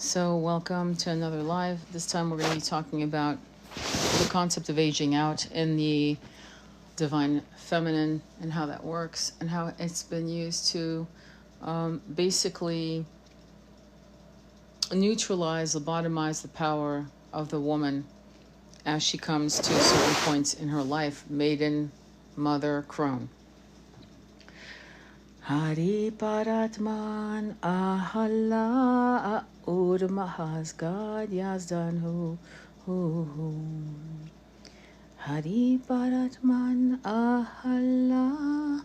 So, welcome to another live. This time we're going to be talking about the concept of aging out in the divine feminine and how that works and how it's been used to basically neutralize, lobotomize the power of the woman as she comes to certain points in her life. Maiden, mother, crone. Hari Paratman Ahala Urmahas God Yazdan Hu Hari Paratman Ahala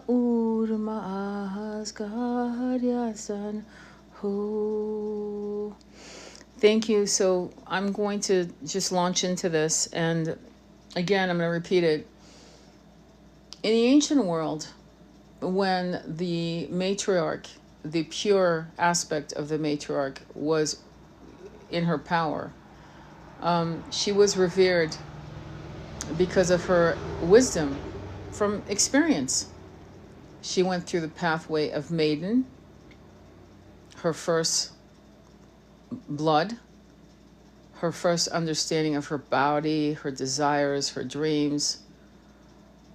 Urmahas God Yazdan Hu. Thank you. So I'm going to just launch into this, and again I'm going to repeat it. In the ancient world, when the matriarch, the pure aspect of the matriarch, was in her power, she was revered because of her wisdom from experience. She went through the pathway of maiden, her first blood, her first understanding of her body, her desires, her dreams,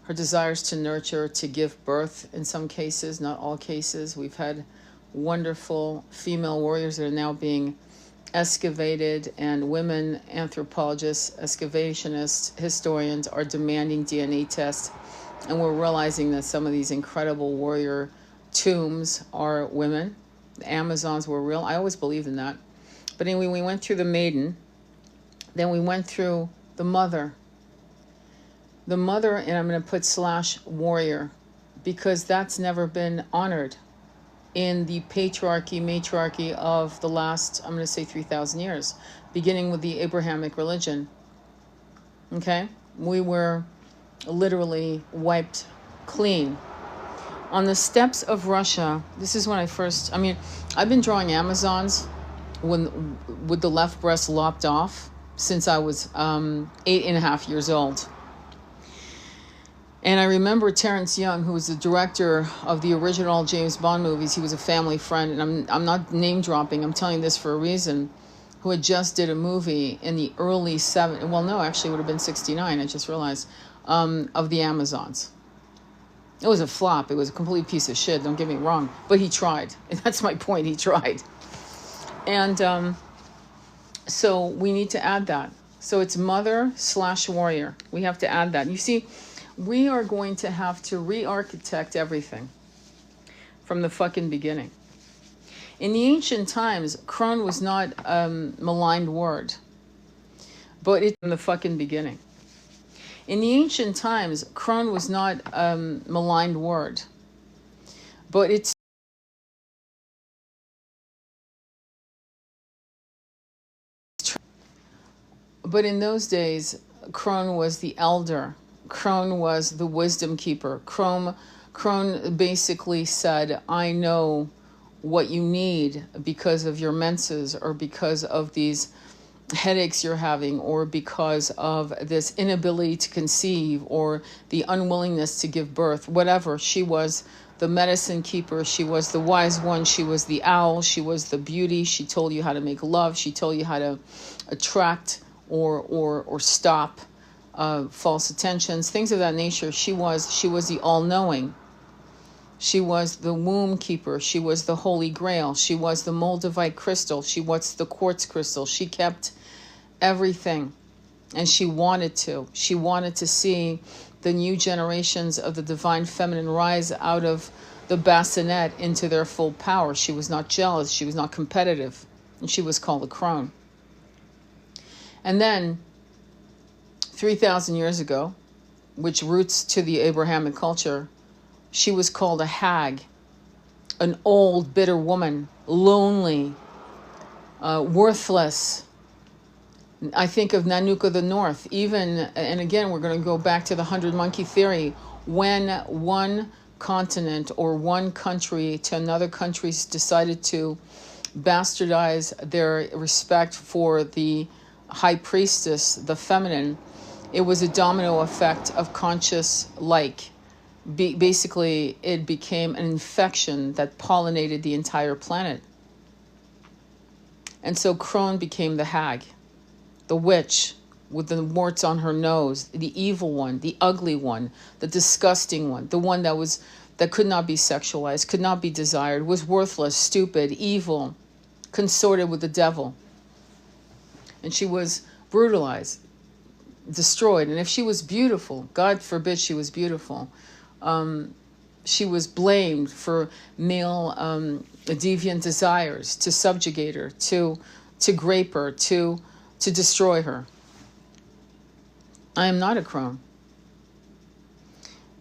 her desires to nurture, to give birth in some cases, not all cases. We've had wonderful female warriors that are now being excavated, and women anthropologists, excavationists, historians are demanding DNA tests. And we're realizing that some of these incredible warrior tombs are women. The Amazons were real. I always believed in that. But anyway, we went through the maiden. Then we went through the mother. The mother, and I'm going to put / warrior, because that's never been honored in the patriarchy, matriarchy of the last, I'm going to say 3,000 years, beginning with the Abrahamic religion. Okay? We were literally wiped clean. On the steppes of Russia, this is when I've been drawing Amazons with the left breast lopped off since I was 8.5 years old. And I remember Terrence Young, who was the director of the original James Bond movies. He was a family friend, and I'm not name dropping. I'm telling this for a reason. Who had just did a movie in the early 70s. Well, no, actually, it would have been 69. I just realized of the Amazons. It was a flop. It was a complete piece of shit. Don't get me wrong, but he tried. That's my point. He tried, and so we need to add that. So it's mother / warrior. We have to add that. You see. We are going to have to re-architect everything from the fucking beginning. In the ancient times, crone was not a maligned word, but it's from the fucking beginning. In the ancient times, crone was not a maligned word, but it's but in those days, crone was the elder. Crone was the wisdom keeper. Crone basically said, I know what you need because of your menses, or because of these headaches you're having, or because of this inability to conceive, or the unwillingness to give birth, whatever. She was the medicine keeper. She was the wise one. She was the owl. She was the beauty. She told you how to make love. She told you how to attract or stop false attentions, things of that nature. She was the all-knowing. She was the womb keeper. She was the Holy Grail. She was the Moldavite crystal. She was the quartz crystal. She kept everything, and she wanted to. She wanted to see the new generations of the divine feminine rise out of the bassinet into their full power. She was not jealous. She was not competitive, and she was called a crone. And then 3,000 years ago, which roots to the Abrahamic culture, she was called a hag, an old, bitter woman, lonely, worthless. I think of Nanook of the North, even, and again, we're going to go back to the 100 monkey theory. When one continent or one country to another country decided to bastardize their respect for the high priestess, the feminine, it was a domino effect of basically, it became an infection that pollinated the entire planet. And so crone became the hag, the witch with the warts on her nose, the evil one, the ugly one, the disgusting one, the one that could not be sexualized, could not be desired, was worthless, stupid, evil, consorted with the devil. And she was brutalized, destroyed. And if she was beautiful, God forbid she was beautiful, she was blamed for male deviant desires to subjugate her, to grape her, to destroy her. I am not a crone.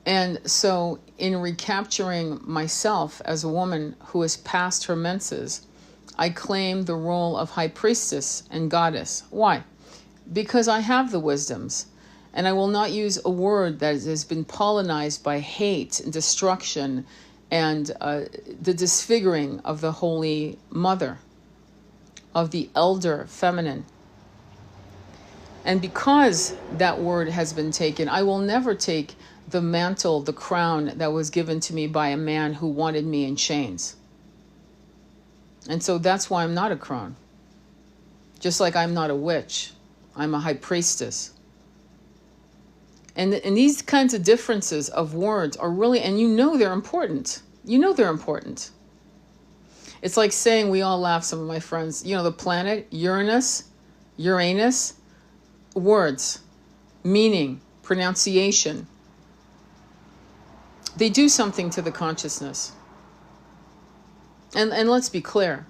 And so in recapturing myself as a woman who is past her menses, I claim the role of high priestess and goddess. Why? Because I have the wisdoms, and I will not use a word that has been pollinized by hate and destruction and the disfiguring of the Holy Mother, of the elder feminine. And because that word has been taken, I will never take the mantle, the crown that was given to me by a man who wanted me in chains. And so that's why I'm not a crone. Just like I'm not a witch, I'm a high priestess. And these kinds of differences of words are really, and you know they're important. You know they're important. It's like saying, we all laugh, some of my friends, the planet, Uranus, words, meaning, pronunciation. They do something to the consciousness. And let's be clear.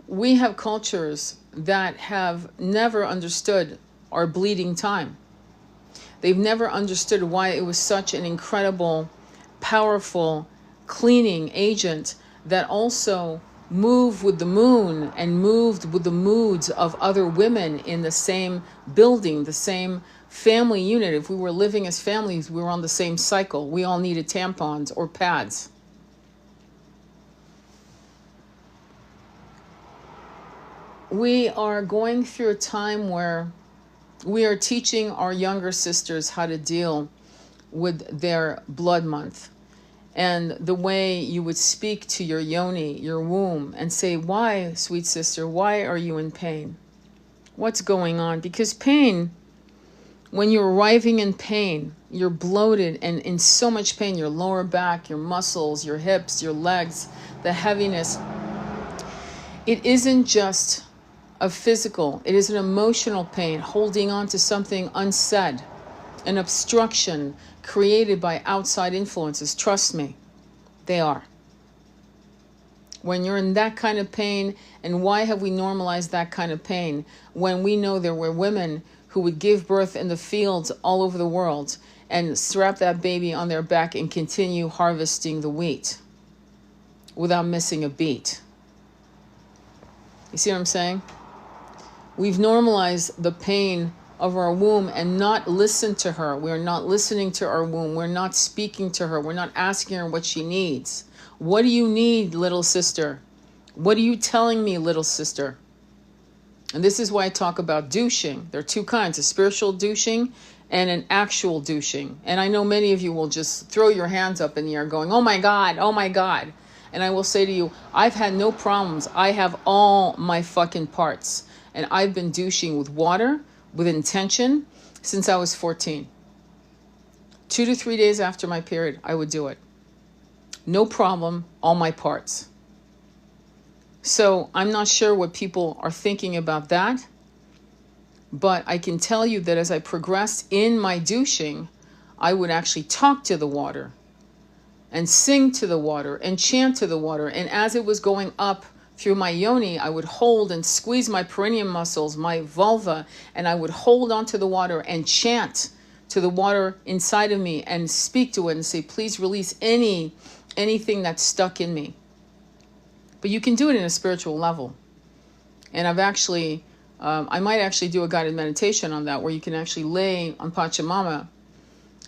We have cultures that have never understood our bleeding time. They've never understood why it was such an incredible, powerful, cleaning agent that also moved with the moon and moved with the moods of other women in the same building, the same family unit. If we were living as families, we were on the same cycle. We all needed tampons or pads. We are going through a time where we are teaching our younger sisters how to deal with their blood month. And the way you would speak to your yoni, your womb, and say, why, sweet sister, why are you in pain? What's going on? Because pain, when you're arriving in pain, you're bloated and in so much pain, your lower back, your muscles, your hips, your legs, the heaviness. It isn't just a physical, it is an emotional pain, holding on to something unsaid, an obstruction created by outside influences. Trust me, they are. When you're in that kind of pain, and why have we normalized that kind of pain when we know there were women who would give birth in the fields all over the world and strap that baby on their back and continue harvesting the wheat without missing a beat? You see what I'm saying? We've normalized the pain of our womb and not listened to her. We're not listening to our womb. We're not speaking to her. We're not asking her what she needs. What do you need, little sister? What are you telling me, little sister? And this is why I talk about douching. There are two kinds, a spiritual douching and an actual douching. And I know many of you will just throw your hands up in the air going, oh my God, oh my God. And I will say to you, I've had no problems. I have all my fucking parts. And I've been douching with water, with intention, since I was 14. 2 to 3 days after my period, I would do it. No problem, all my parts. So I'm not sure what people are thinking about that, but I can tell you that as I progressed in my douching, I would actually talk to the water and sing to the water and chant to the water. And as it was going up through my yoni, I would hold and squeeze my perineum muscles, my vulva, and I would hold onto the water and chant to the water inside of me and speak to it and say, please release anything that's stuck in me. But you can do it in a spiritual level. And I've actually, I might actually do a guided meditation on that, where you can actually lay on Pachamama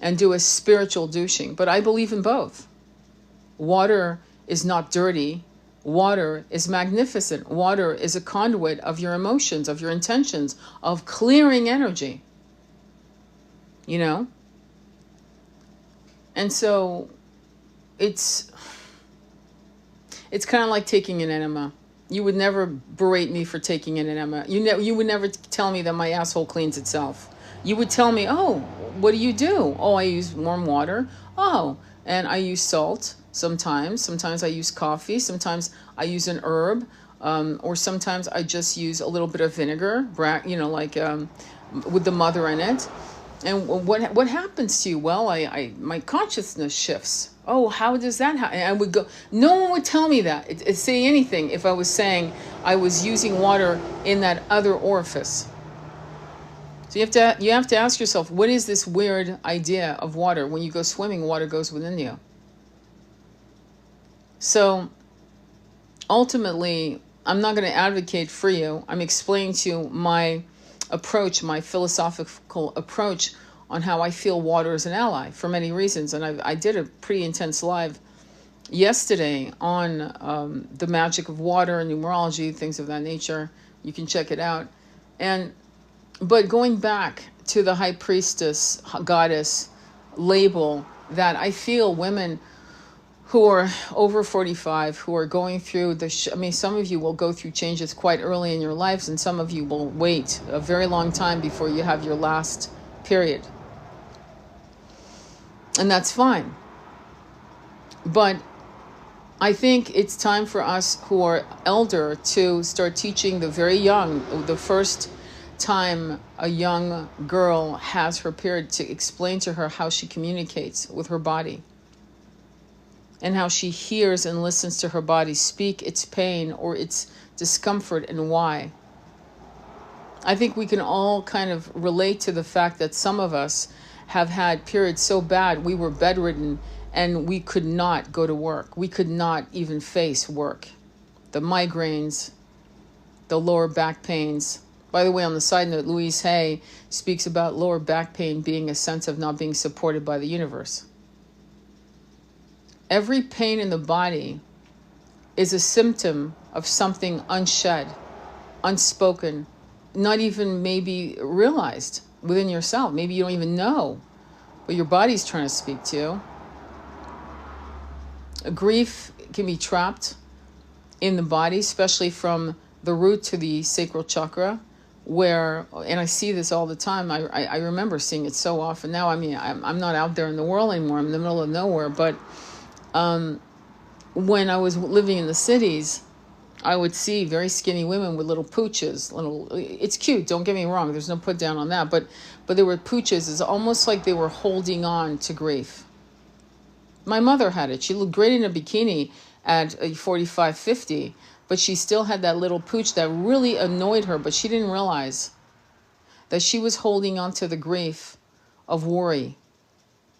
and do a spiritual douching. But I believe in both. Water is not dirty. Water is magnificent. Water is a conduit of your emotions, of your intentions, of clearing energy. You know? And so it's kind of like taking an enema. You would never berate me for taking an enema. You would never tell me that my asshole cleans itself. You would tell me, oh, what do you do? Oh, I use warm water. Oh, and I use salt sometimes. Sometimes I use coffee. Sometimes I use an herb. Or sometimes I just use a little bit of vinegar, like with the mother in it. And what happens to you? Well, I my consciousness shifts. Oh, how does that happen? And I would go. No one would tell me that. Say anything if I was saying I was using water in that other orifice. So you have to ask yourself, what is this weird idea of water? When you go swimming, water goes within you. So ultimately, I'm not going to advocate for you. I'm explaining to you my approach, my philosophical approach on how I feel water is an ally for many reasons. And I did a pretty intense live yesterday on the magic of water, numerology, things of that nature. You can check it out. But going back to the high priestess, goddess label, that I feel women who are over 45, who are going through some of you will go through changes quite early in your lives, and some of you will wait a very long time before you have your last period. And that's fine. But I think it's time for us who are elder to start teaching the very young, the first time a young girl has her period, to explain to her how she communicates with her body, and how she hears and listens to her body speak its pain or its discomfort, and why. I think we can all kind of relate to the fact that some of us have had periods so bad we were bedridden and we could not go to work. We could not even face work. The migraines, the lower back pains. By the way, on the side note, Louise Hay speaks about lower back pain being a sense of not being supported by the universe. Every pain in the body is a symptom of something unshed, unspoken, not even maybe realized within yourself. Maybe you don't even know what your body's trying to speak to you. Grief can be trapped in the body, especially from the root to the sacral chakra, and I see this all the time. I remember seeing it so often. Now, I mean, I'm not out there in the world anymore. I'm in the middle of nowhere, but when I was living in the cities, I would see very skinny women with little pooches. It's cute, don't get me wrong. There's no put down on that. But there were pooches. It's almost like they were holding on to grief. My mother had it. She looked great in a bikini at 45, 50, but she still had that little pooch that really annoyed her, but she didn't realize that she was holding on to the grief of worry,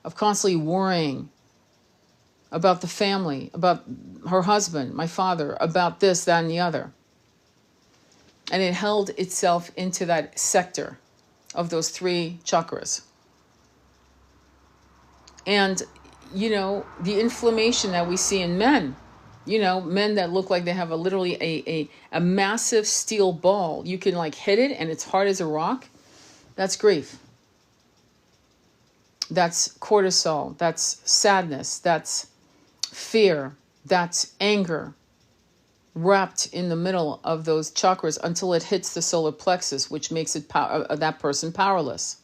of constantly worrying about the family, about her husband, my father, about this, that, and the other. And it held itself into that sector of those 3 chakras. And, the inflammation that we see in men, men that look like they have literally a massive steel ball. You can hit it and it's hard as a rock. That's grief. That's cortisol. That's sadness. That's fear, that's anger, wrapped in the middle of those chakras until it hits the solar plexus, which makes it that person powerless.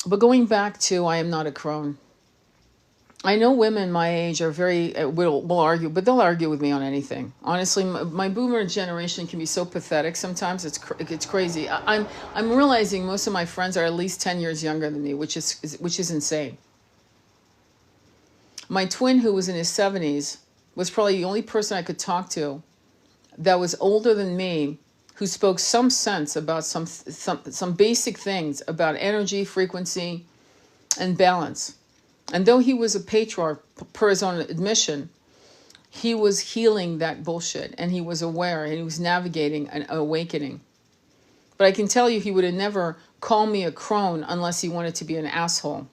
But going back to I am not a crone. I know women my age are very, will argue, but they'll argue with me on anything. Honestly, my boomer generation can be so pathetic sometimes, it's crazy. I'm realizing most of my friends are at least 10 years younger than me, which is insane. My twin, who was in his 70s, was probably the only person I could talk to that was older than me, who spoke some sense about some basic things about energy, frequency, and balance. And though he was a patriarch, per his own admission, he was healing that bullshit, and he was aware, and he was navigating an awakening. But I can tell you, he would have never called me a crone unless he wanted to be an asshole.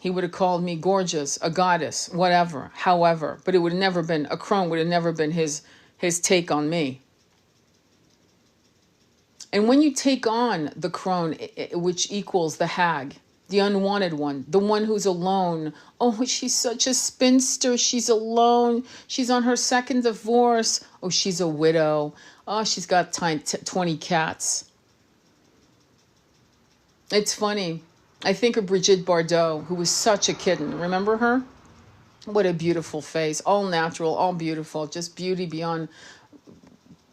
He would have called me gorgeous, a goddess, whatever, however. But it would have never been, a crone would have never been his take on me. And when you take on the crone, which equals the hag, the unwanted one, the one who's alone. Oh, she's such a spinster. She's alone. She's on her second divorce. Oh, she's a widow. Oh, she's got 20 cats. It's funny. I think of Brigitte Bardot, who was such a kitten. Remember her? What a beautiful face. All natural, all beautiful. Just beauty beyond.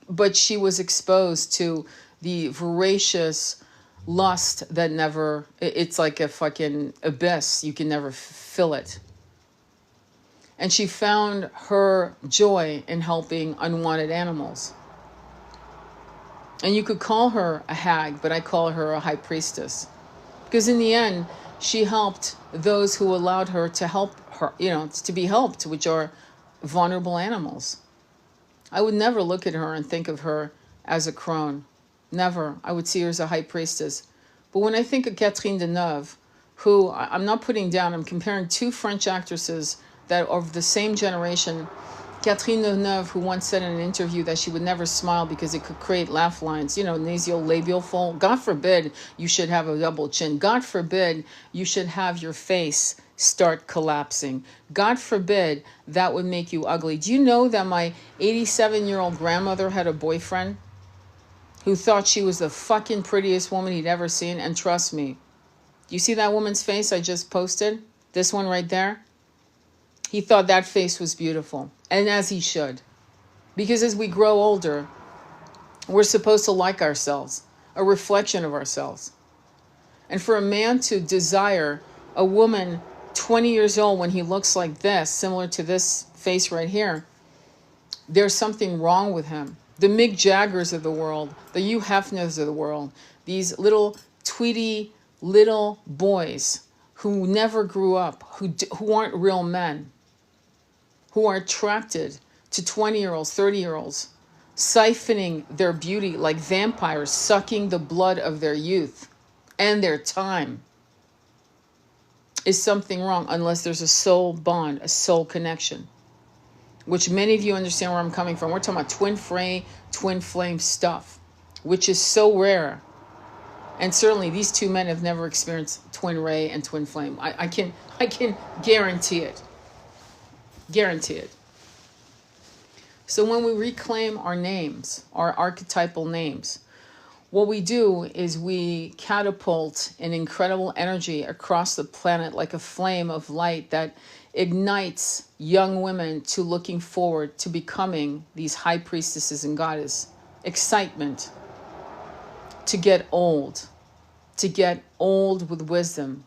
But she was exposed to the voracious lust that never, it's like a fucking abyss. You can never fill it. And she found her joy in helping unwanted animals. And you could call her a hag, but I call her a high priestess. Because in the end, she helped those who allowed her to help her, to be helped, which are vulnerable animals. I would never look at her and think of her as a crone. Never. I would see her as a high priestess. But when I think of Catherine Deneuve, who I'm not putting down, I'm comparing two French actresses that are of the same generation. Catherine Deneuve, who once said in an interview that she would never smile because it could create laugh lines, nasolabial fold. God forbid you should have a double chin. God forbid you should have your face start collapsing. God forbid that would make you ugly. Do you know that my 87-year-old grandmother had a boyfriend who thought she was the fucking prettiest woman he'd ever seen? And trust me, you see that woman's face I just posted? This one right there? He thought that face was beautiful. And as he should. Because as we grow older, we're supposed to like ourselves, a reflection of ourselves. And for a man to desire a woman 20 years old when he looks like this, similar to this face right here, there's something wrong with him. The Mick Jaggers of the world, the Hugh Hefners of the world, these little tweety little boys who never grew up, who aren't real men, who are attracted to 20-year-olds, 30-year-olds, siphoning their beauty like vampires, sucking the blood of their youth and their time, is something wrong unless there's a soul bond, a soul connection, which many of you understand where I'm coming from. We're talking about twin flame stuff, which is so rare. And certainly these two men have never experienced twin ray and twin flame. I can guarantee it. Guarantee it. So when we reclaim our names, our archetypal names, what we do is we catapult an incredible energy across the planet like a flame of light that ignites young women to looking forward to becoming these high priestesses and goddess. Excitement to get old with wisdom,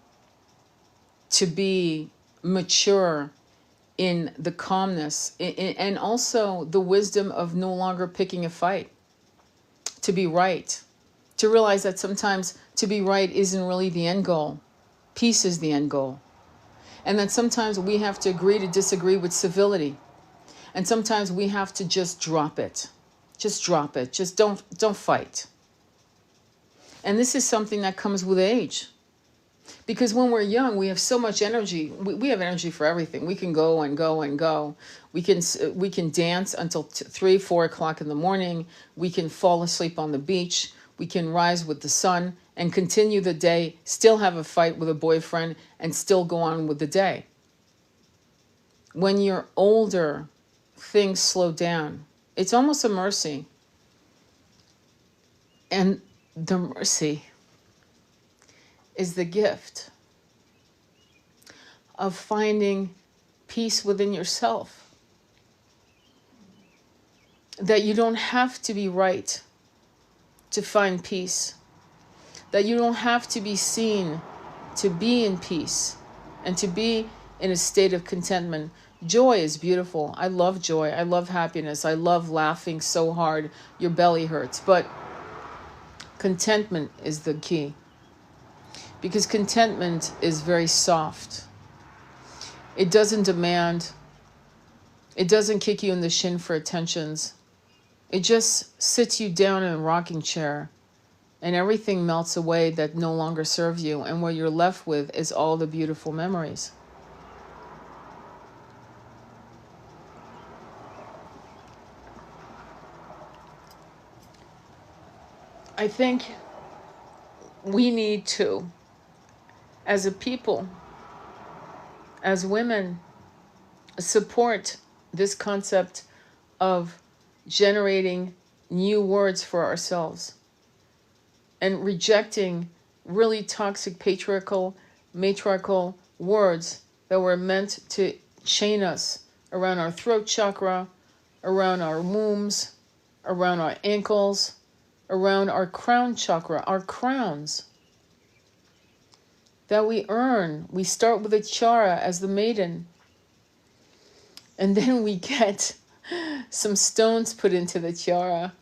to be mature in the calmness and also the wisdom of no longer picking a fight, to be right, to realize that sometimes to be right isn't really the end goal. Peace is the end goal. And that sometimes we have to agree to disagree with civility. And sometimes we have to just drop it. Just drop it. Just don't fight. And this is something that comes with age. Because when we're young, we have so much energy. We have energy for everything. We can go and go and go. We can dance until 3, 4 o'clock in the morning. We can fall asleep on the beach. We can rise with the sun and continue the day, still have a fight with a boyfriend, and still go on with the day. When you're older, things slow down. It's almost a mercy. And the mercy is the gift of finding peace within yourself. That you don't have to be right to find peace. That you don't have to be seen to be in peace and to be in a state of contentment. Joy is beautiful. I love joy. I love happiness. I love laughing so hard your belly hurts. But contentment is the key. Because contentment is very soft. It doesn't demand. It doesn't kick you in the shin for attentions. It just sits you down in a rocking chair and everything melts away that no longer serves you. And what you're left with is all the beautiful memories. I think we need to, as a people, as women, support this concept of generating new words for ourselves and rejecting really toxic matriarchal words that were meant to chain us around our throat chakra, around our wombs, around our ankles, around our crown chakra, our crowns that we earn. We start with a chara as the maiden, and then we get some stones put into the tiara.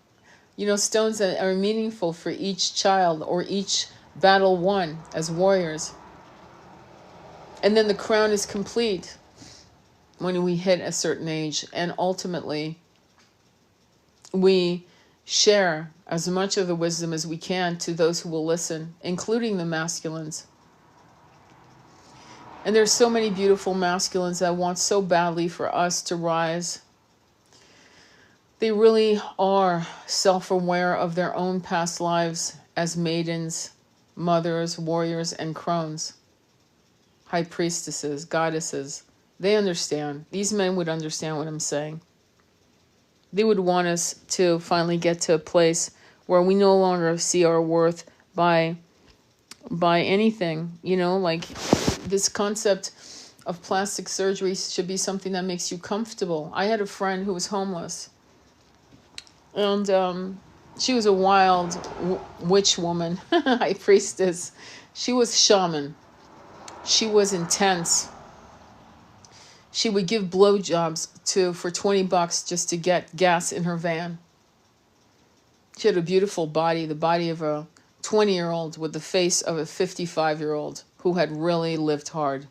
You know, stones that are meaningful for each child or each battle won as warriors. And then the crown is complete when we hit a certain age. And ultimately, we share as much of the wisdom as we can to those who will listen, including the masculines. And there's so many beautiful masculines that want so badly for us to rise. They really are self-aware of their own past lives as maidens, mothers, warriors, and crones, high priestesses, goddesses. They understand. These men would understand what I'm saying. They would want us to finally get to a place where we no longer see our worth by anything. You know, like this concept of plastic surgery should be something that makes you comfortable. I had a friend who was homeless. And she was a wild witch woman, high priestess. She was shaman. She was intense. She would give blowjobs for $20 just to get gas in her van. She had a beautiful body, the body of a 20-year-old with the face of a 55-year-old who had really lived hard.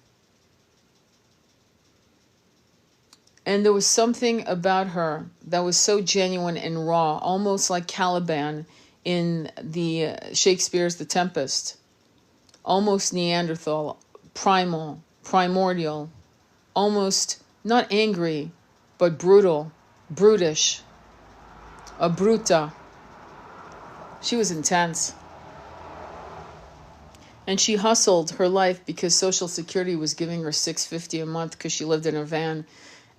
And there was something about her that was so genuine and raw, almost like Caliban in the Shakespeare's The Tempest. Almost Neanderthal, primal, primordial, almost not angry, but brutal, brutish, a bruta. She was intense. And she hustled her life because Social Security was giving her $650 a month because she lived in a van.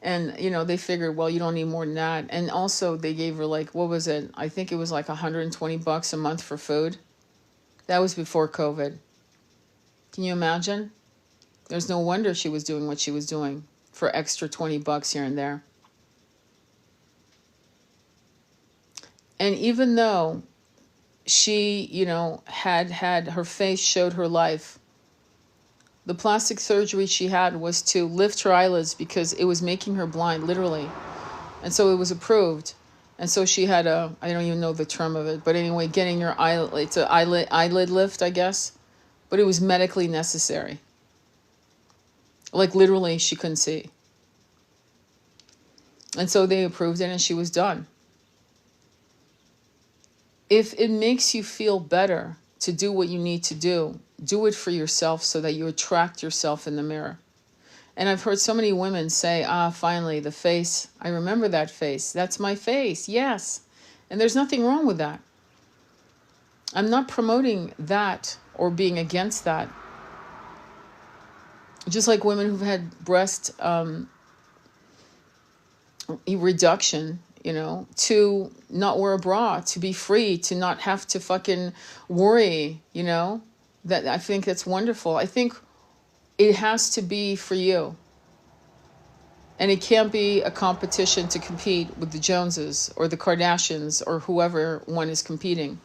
And, you know, they figured, well, you don't need more than that. And also they gave her like, what was it? I think it was like $120 a month for food. That was before COVID. Can you imagine? There's no wonder she was doing what she was doing for extra $20 here and there. And even though she, you know, had her face showed her life, the plastic surgery she had was to lift her eyelids because it was making her blind, literally. And so it was approved. And so she had I don't even know the term of it, but anyway, getting her eyelid, it's an eyelid lift, I guess. But it was medically necessary. Like literally she couldn't see. And so they approved it and she was done. If it makes you feel better to do what you need to do it for yourself so that you attract yourself in the mirror. And I've heard so many women say, finally, the face. I remember that face. That's my face. Yes. And there's nothing wrong with that. I'm not promoting that or being against that. Just like women who've had breast reduction, you know, to not wear a bra, to be free, to not have to fucking worry, you know, that I think that's wonderful. I think it has to be for you. And it can't be a competition to compete with the Joneses or the Kardashians or whoever one is competing.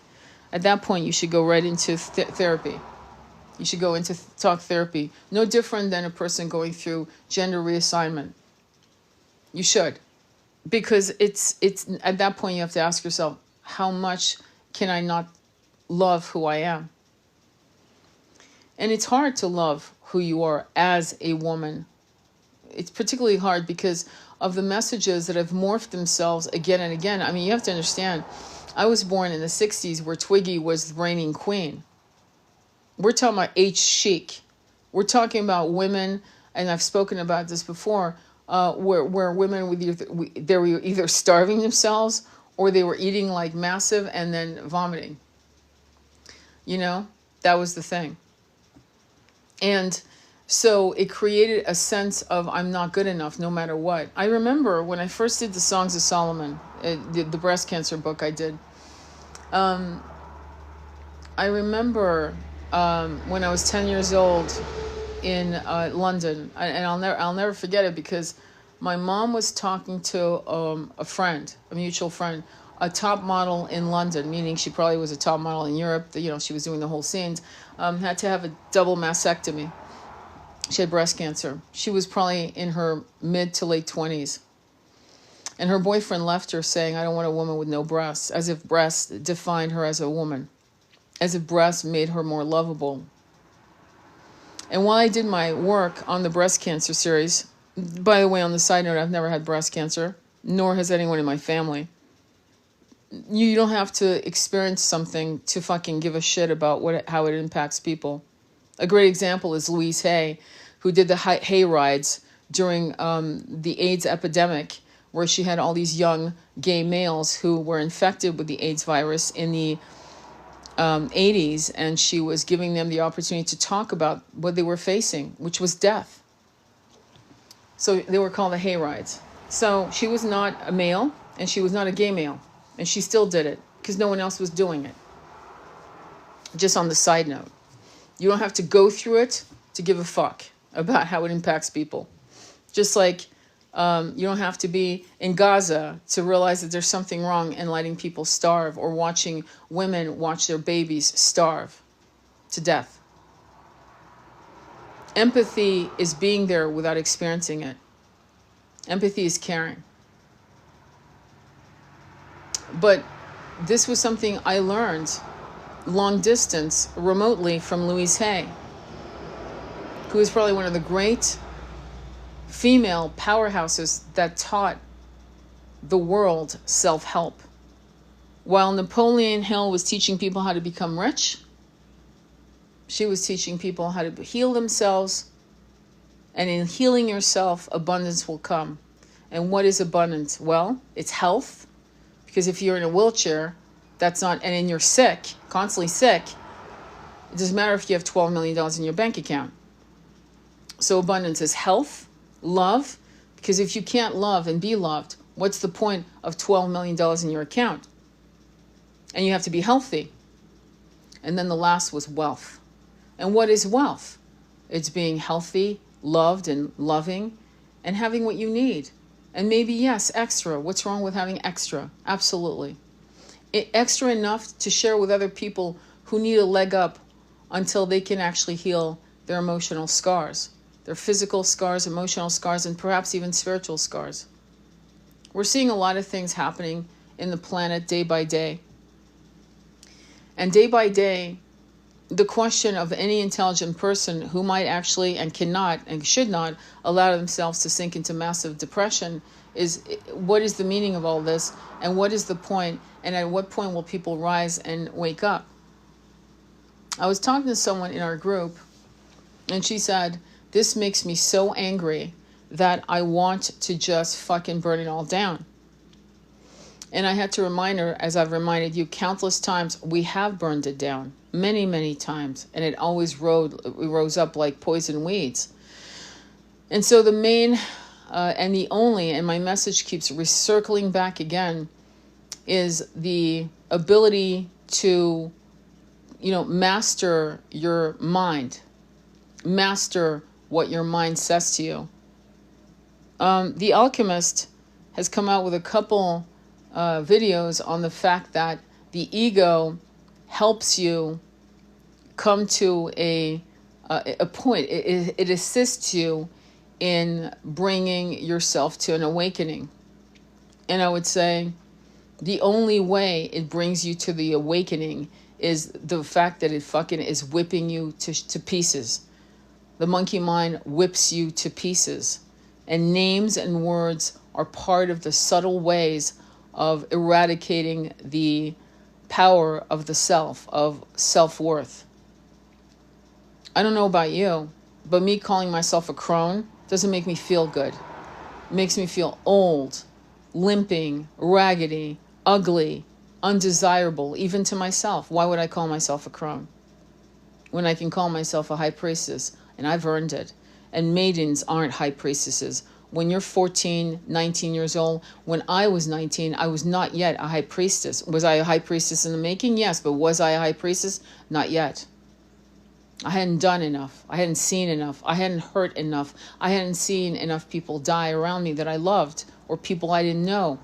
At that point, you should go right into therapy. You should go into talk therapy. No different than a person going through gender reassignment. You should. Because it's at that point you have to ask yourself, how much can I not love who I am? And it's hard to love who you are as a woman. It's particularly hard because of the messages that have morphed themselves again and again. I mean, you have to understand, I was born in the 60s where Twiggy was the reigning queen. We're talking about H chic. We're talking about women, and I've spoken about this before, where women they were either starving themselves or they were eating like massive and then vomiting. You know, that was the thing. And so it created a sense of I'm not good enough no matter what. I remember when I first did the Songs of Solomon, the breast cancer book I did. I remember when I was 10 years old in London, and I'll never forget it, because my mom was talking to a friend, a mutual friend, a top model in London, meaning she probably was a top model in Europe. You know, she was doing the whole scenes. Had to have a double mastectomy. She had breast cancer. She was probably in her mid to late 20s. And her boyfriend left her saying, I don't want a woman with no breasts, as if breasts defined her as a woman, as if breasts made her more lovable. And while I did my work on the breast cancer series, by the way, on the side note, I've never had breast cancer, nor has anyone in my family. You don't have to experience something to fucking give a shit about how it impacts people. A great example is Louise Hay, who did the hay rides during the AIDS epidemic, where she had all these young gay males who were infected with the AIDS virus in the 80s, and she was giving them the opportunity to talk about what they were facing, which was death. So they were called the hay rides. So she was not a male, and she was not a gay male, and she still did it because no one else was doing it. Just on the side note, you don't have to go through it to give a fuck about how it impacts people. Just like you don't have to be in Gaza to realize that there's something wrong in letting people starve, or watching women watch their babies starve to death. Empathy is being there without experiencing it. Empathy is caring. But this was something I learned long distance, remotely, from Louise Hay, who is probably one of the great female powerhouses that taught the world self-help. While Napoleon Hill was teaching people how to become rich, she was teaching people how to heal themselves, and in healing yourself, abundance will come. And what is abundance? Well, it's health, because if you're in a wheelchair, that's not, and then you're sick, constantly sick, it doesn't matter if you have $12 million in your bank account. So abundance is health, love, because if you can't love and be loved, what's the point of $12 million in your account? And you have to be healthy. And then the last was wealth. And what is wealth? It's being healthy, loved and loving, and having what you need. And maybe, yes, extra. What's wrong with having extra? Absolutely. Extra enough to share with other people who need a leg up until they can actually heal their emotional scars, their physical scars, emotional scars, and perhaps even spiritual scars. We're seeing a lot of things happening in the planet day by day. And day by day, the question of any intelligent person who might actually and cannot and should not allow themselves to sink into massive depression is, what is the meaning of all this, and what is the point, and at what point will people rise and wake up? I was talking to someone in our group, and she said, this makes me so angry that I want to just fucking burn it all down. And I had to remind her, as I've reminded you countless times, we have burned it down many, many times, and it always rose up like poison weeds. And so the main and the only, and my message keeps recircling back again, is the ability to, master your mind, master what your mind says to you. The Alchemist has come out with a couple videos on the fact that the ego helps you come to a point. It assists you in bringing yourself to an awakening. And I would say the only way it brings you to the awakening is the fact that it fucking is whipping you to pieces. The monkey mind whips you to pieces. And names and words are part of the subtle ways of eradicating the power of the self, of self-worth. I don't know about you, but me calling myself a crone doesn't make me feel good. It makes me feel old, limping, raggedy, ugly, undesirable, even to myself. Why would I call myself a crone when I can call myself a high priestess, and I've earned it. And maidens aren't high priestesses. When you're 14, 19 years old, when I was 19, I was not yet a high priestess. Was I a high priestess in the making? Yes, but was I a high priestess? Not yet. I hadn't done enough. I hadn't seen enough. I hadn't hurt enough. I hadn't seen enough people die around me that I loved, or people I didn't know.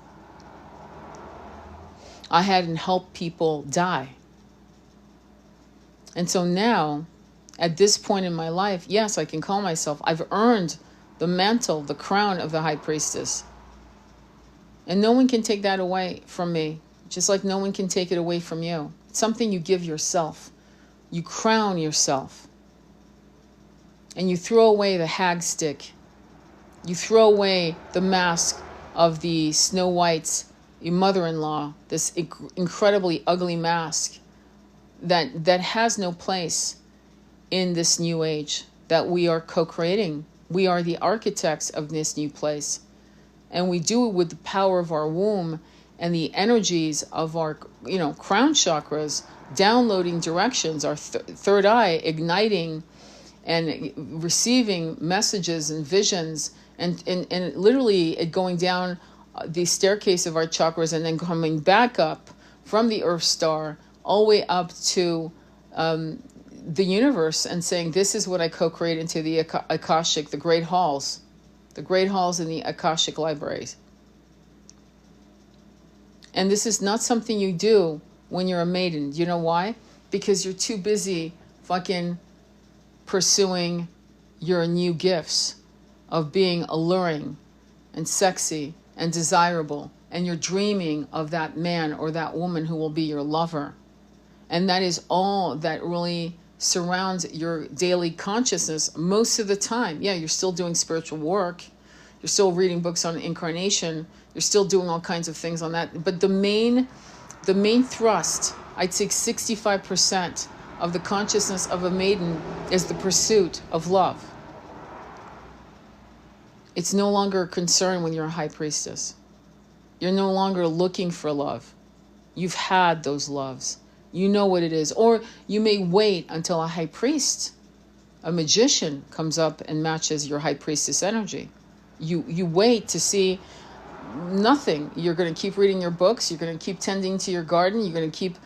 I hadn't helped people die. And so now, at this point in my life, yes, I can call myself, I've earned the mantle, the crown of the high priestess. And no one can take that away from me, just like no one can take it away from you. It's something you give yourself. You crown yourself. And you throw away the hag stick. You throw away the mask of the Snow White's mother-in-law, this incredibly ugly mask that has no place in this new age that we are co-creating. We are the architects of this new place. And we do it with the power of our womb and the energies of our, crown chakras, downloading directions, our third eye igniting and receiving messages and visions, and literally it going down the staircase of our chakras and then coming back up from the Earth star all the way up to the universe and saying, this is what I co-create into the Akashic, the great halls in the Akashic libraries. And this is not something you do when you're a maiden. You know why? Because you're too busy fucking pursuing your new gifts of being alluring and sexy and desirable. And you're dreaming of that man or that woman who will be your lover. And that is all that really surrounds your daily consciousness most of the time. Yeah, you're still doing spiritual work. You're still reading books on incarnation. You're still doing all kinds of things on that. But the main thrust, I'd say 65% of the consciousness of a maiden is the pursuit of love. It's no longer a concern when you're a high priestess. You're no longer looking for love. You've had those loves. You know what it is. Or you may wait until a high priest, a magician, comes up and matches your high priestess energy. You wait to see nothing. You're going to keep reading your books. You're going to keep tending to your garden. You're going to keep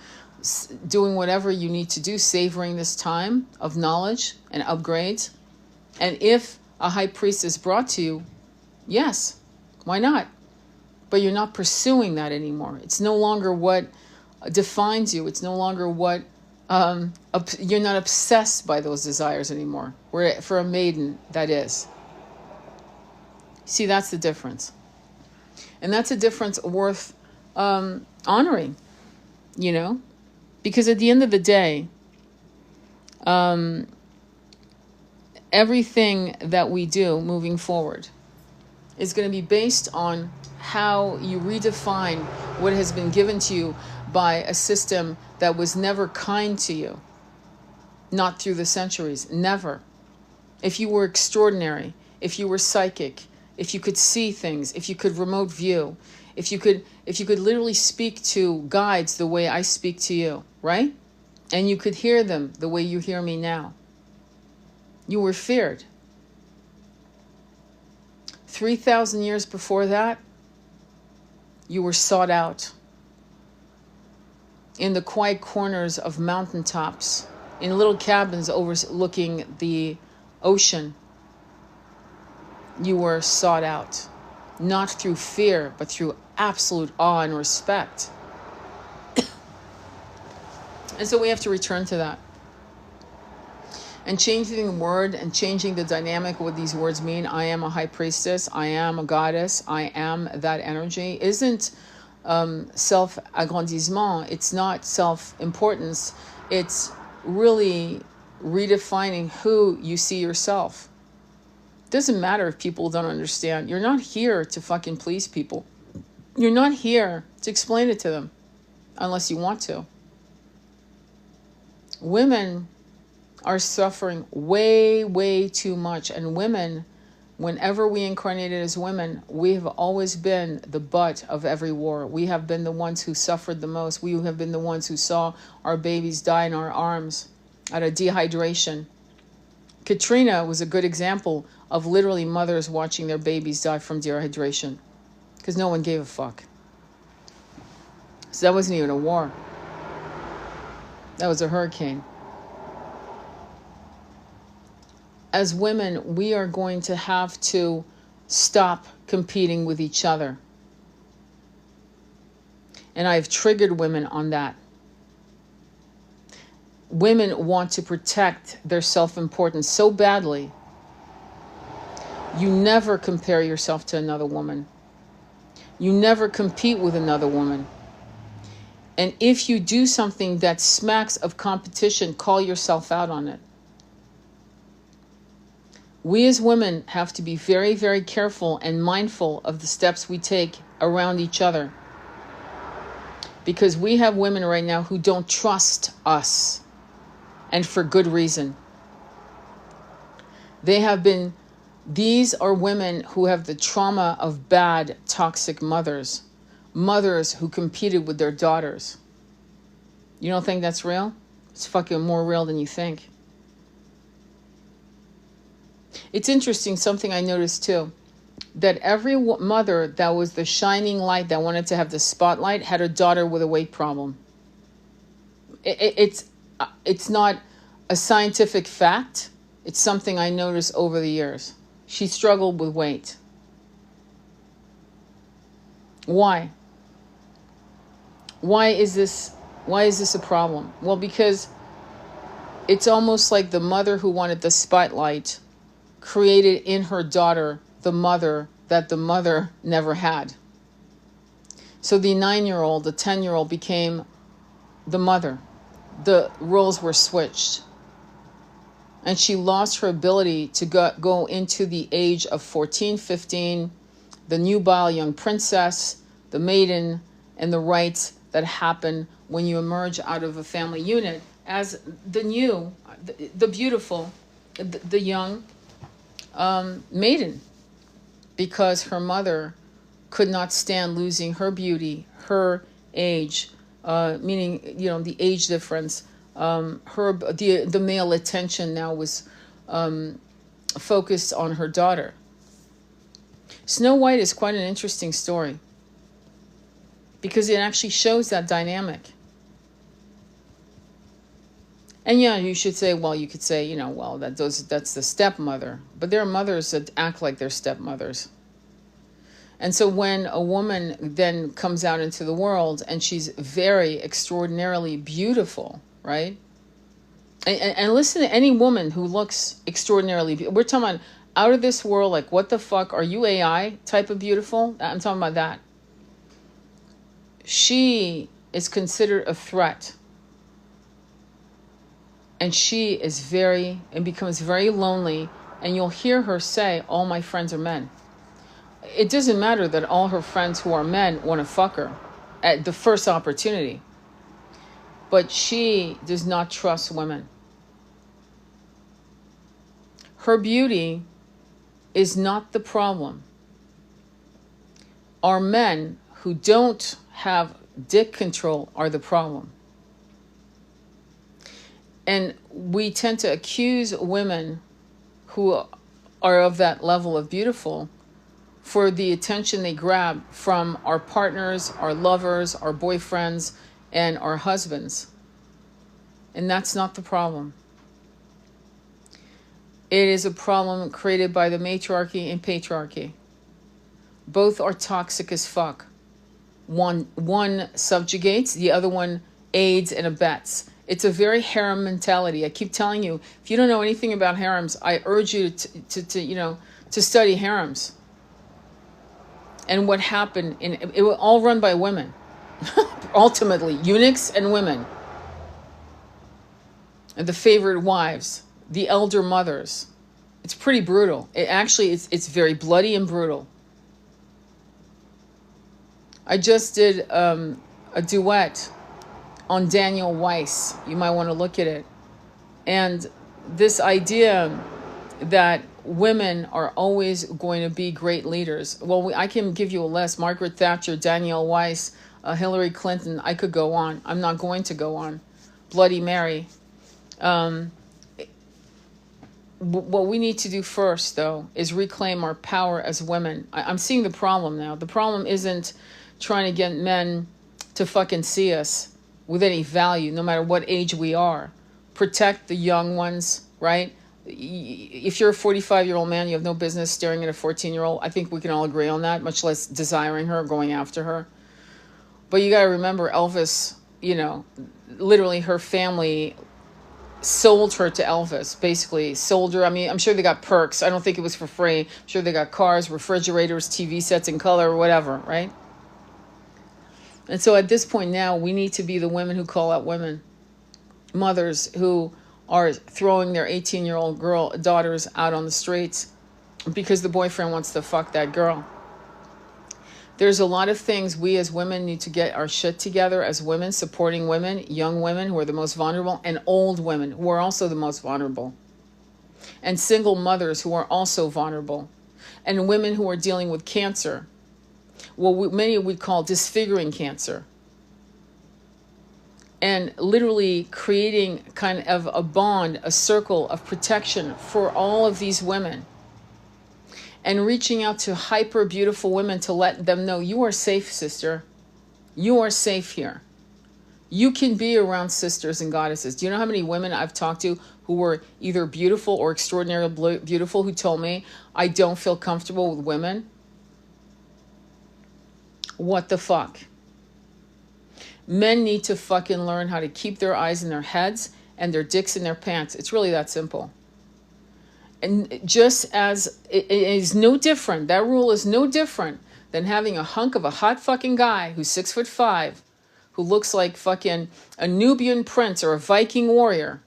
doing whatever you need to do, savoring this time of knowledge and upgrades. And if a high priest is brought to you, yes, why not? But you're not pursuing that anymore. It's no longer what defines you. It's no longer what you're not obsessed by those desires anymore. Where for a maiden, that is. See, that's the difference. And that's a difference worth honoring, because at the end of the day, everything that we do moving forward is going to be based on how you redefine what has been given to you by a system that was never kind to you, not through the centuries, never. If you were extraordinary, if you were psychic, if you could see things, if you could remote view, if you could literally speak to guides the way I speak to you, right? And you could hear them the way you hear me now, you were feared. 3,000 years before that, you were sought out. In the quiet corners of mountaintops, in little cabins overlooking the ocean, you were sought out. Not through fear, but through absolute awe and respect. And so we have to return to that. And changing the word and changing the dynamic of what these words mean, I am a high priestess, I am a goddess, I am that energy, isn't self-aggrandissement. It's not self-importance. It's really redefining who you see yourself. It doesn't matter if people don't understand. You're not here to fucking please people. You're not here to explain it to them unless you want to. Women are suffering way, way too much. And women, whenever we incarnated as women, we have always been the butt of every war. We have been the ones who suffered the most. We have been the ones who saw our babies die in our arms out of dehydration, Katrina was a good example of literally mothers watching their babies die from dehydration because no one gave a fuck. So that wasn't even a war. That was a hurricane. As women, we are going to have to stop competing with each other. And I've triggered women on that. Women want to protect their self-importance so badly. You never compare yourself to another woman. You never compete with another woman. And if you do something that smacks of competition, call yourself out on it. We as women have to be very, very careful and mindful of the steps we take around each other. Because we have women right now who don't trust us. And for good reason. These are women who have the trauma of bad, toxic mothers. Mothers who competed with their daughters. You don't think that's real? It's fucking more real than you think. It's interesting, something I noticed too, that every mother that was the shining light that wanted to have the spotlight had a daughter with a weight problem. It's not a scientific fact. It's something I noticed over the years. She struggled with weight. Why? Why is this a problem? Well, because it's almost like the mother who wanted the spotlight created in her daughter the mother that the mother never had. So the 9-year-old, the 10-year-old became the mother. The roles were switched. And she lost her ability to go into the age of 14, 15, the nubile young princess, the maiden, and the rites that happen when you emerge out of a family unit as the beautiful, the young maiden. Because her mother could not stand losing her beauty, her age, meaning, the age difference. The male attention now was focused on her daughter. Snow White is quite an interesting story because it actually shows that dynamic. And yeah, you should say, well, you could say, that's the stepmother. But there are mothers that act like they're stepmothers. And so when a woman then comes out into the world and she's very extraordinarily beautiful, right? And listen to any woman who looks extraordinarily beautiful. We're talking about out of this world, like, what the fuck? Are you AI type of beautiful? I'm talking about that. She is considered a threat. And she becomes very lonely. And you'll hear her say, all my friends are men. It doesn't matter that all her friends who are men want to fuck her at the first opportunity. But she does not trust women. Her beauty is not the problem. Our men who don't have dick control are the problem. And we tend to accuse women who are of that level of beautiful for the attention they grab from our partners, our lovers, our boyfriends, and our husbands. And that's not the problem. It is a problem created by the matriarchy and patriarchy. Both are toxic as fuck. One subjugates, the other one aids and abets. It's a very harem mentality. I keep telling you, if you don't know anything about harems, I urge you to study harems. And what happened it was all run by women. Ultimately, eunuchs and women. And the favorite wives, the elder mothers. It's pretty brutal. It's very bloody and brutal. I just did a duet on Daniel Weiss. You might want to look at it. And this idea that women are always going to be great leaders. Well, I can give you a list. Margaret Thatcher, Danielle Weiss, Hillary Clinton. I could go on. I'm not going to go on. Bloody Mary. what we need to do first, though, is reclaim our power as women. I'm seeing the problem now. The problem isn't trying to get men to fucking see us with any value, no matter what age we are. Protect the young ones, right? If you're a 45-year-old man, you have no business staring at a 14-year-old. I think we can all agree on that, much less desiring her, going after her. But you got to remember, Elvis, literally her family sold her to Elvis, basically sold her. I mean, I'm sure they got perks. I don't think it was for free. I'm sure they got cars, refrigerators, TV sets in color, or whatever, right? And so at this point now, we need to be the women who call out women, mothers who are throwing their 18-year-old daughters out on the streets because the boyfriend wants to fuck that girl. There's a lot of things we as women need to get our shit together as women, supporting women, young women who are the most vulnerable, and old women who are also the most vulnerable, and single mothers who are also vulnerable, and women who are dealing with cancer, what many would call disfiguring cancer, and literally creating kind of a bond, a circle of protection for all of these women. And reaching out to hyper beautiful women to let them know, you are safe, sister. You are safe here. You can be around sisters and goddesses. Do you know how many women I've talked to who were either beautiful or extraordinarily beautiful who told me, I don't feel comfortable with women? What the fuck? Men need to fucking learn how to keep their eyes in their heads and their dicks in their pants. It's really that simple. And just as it is no different, that rule is no different than having a hunk of a hot fucking guy who's 6'5", who looks like fucking a Nubian prince or a Viking warrior.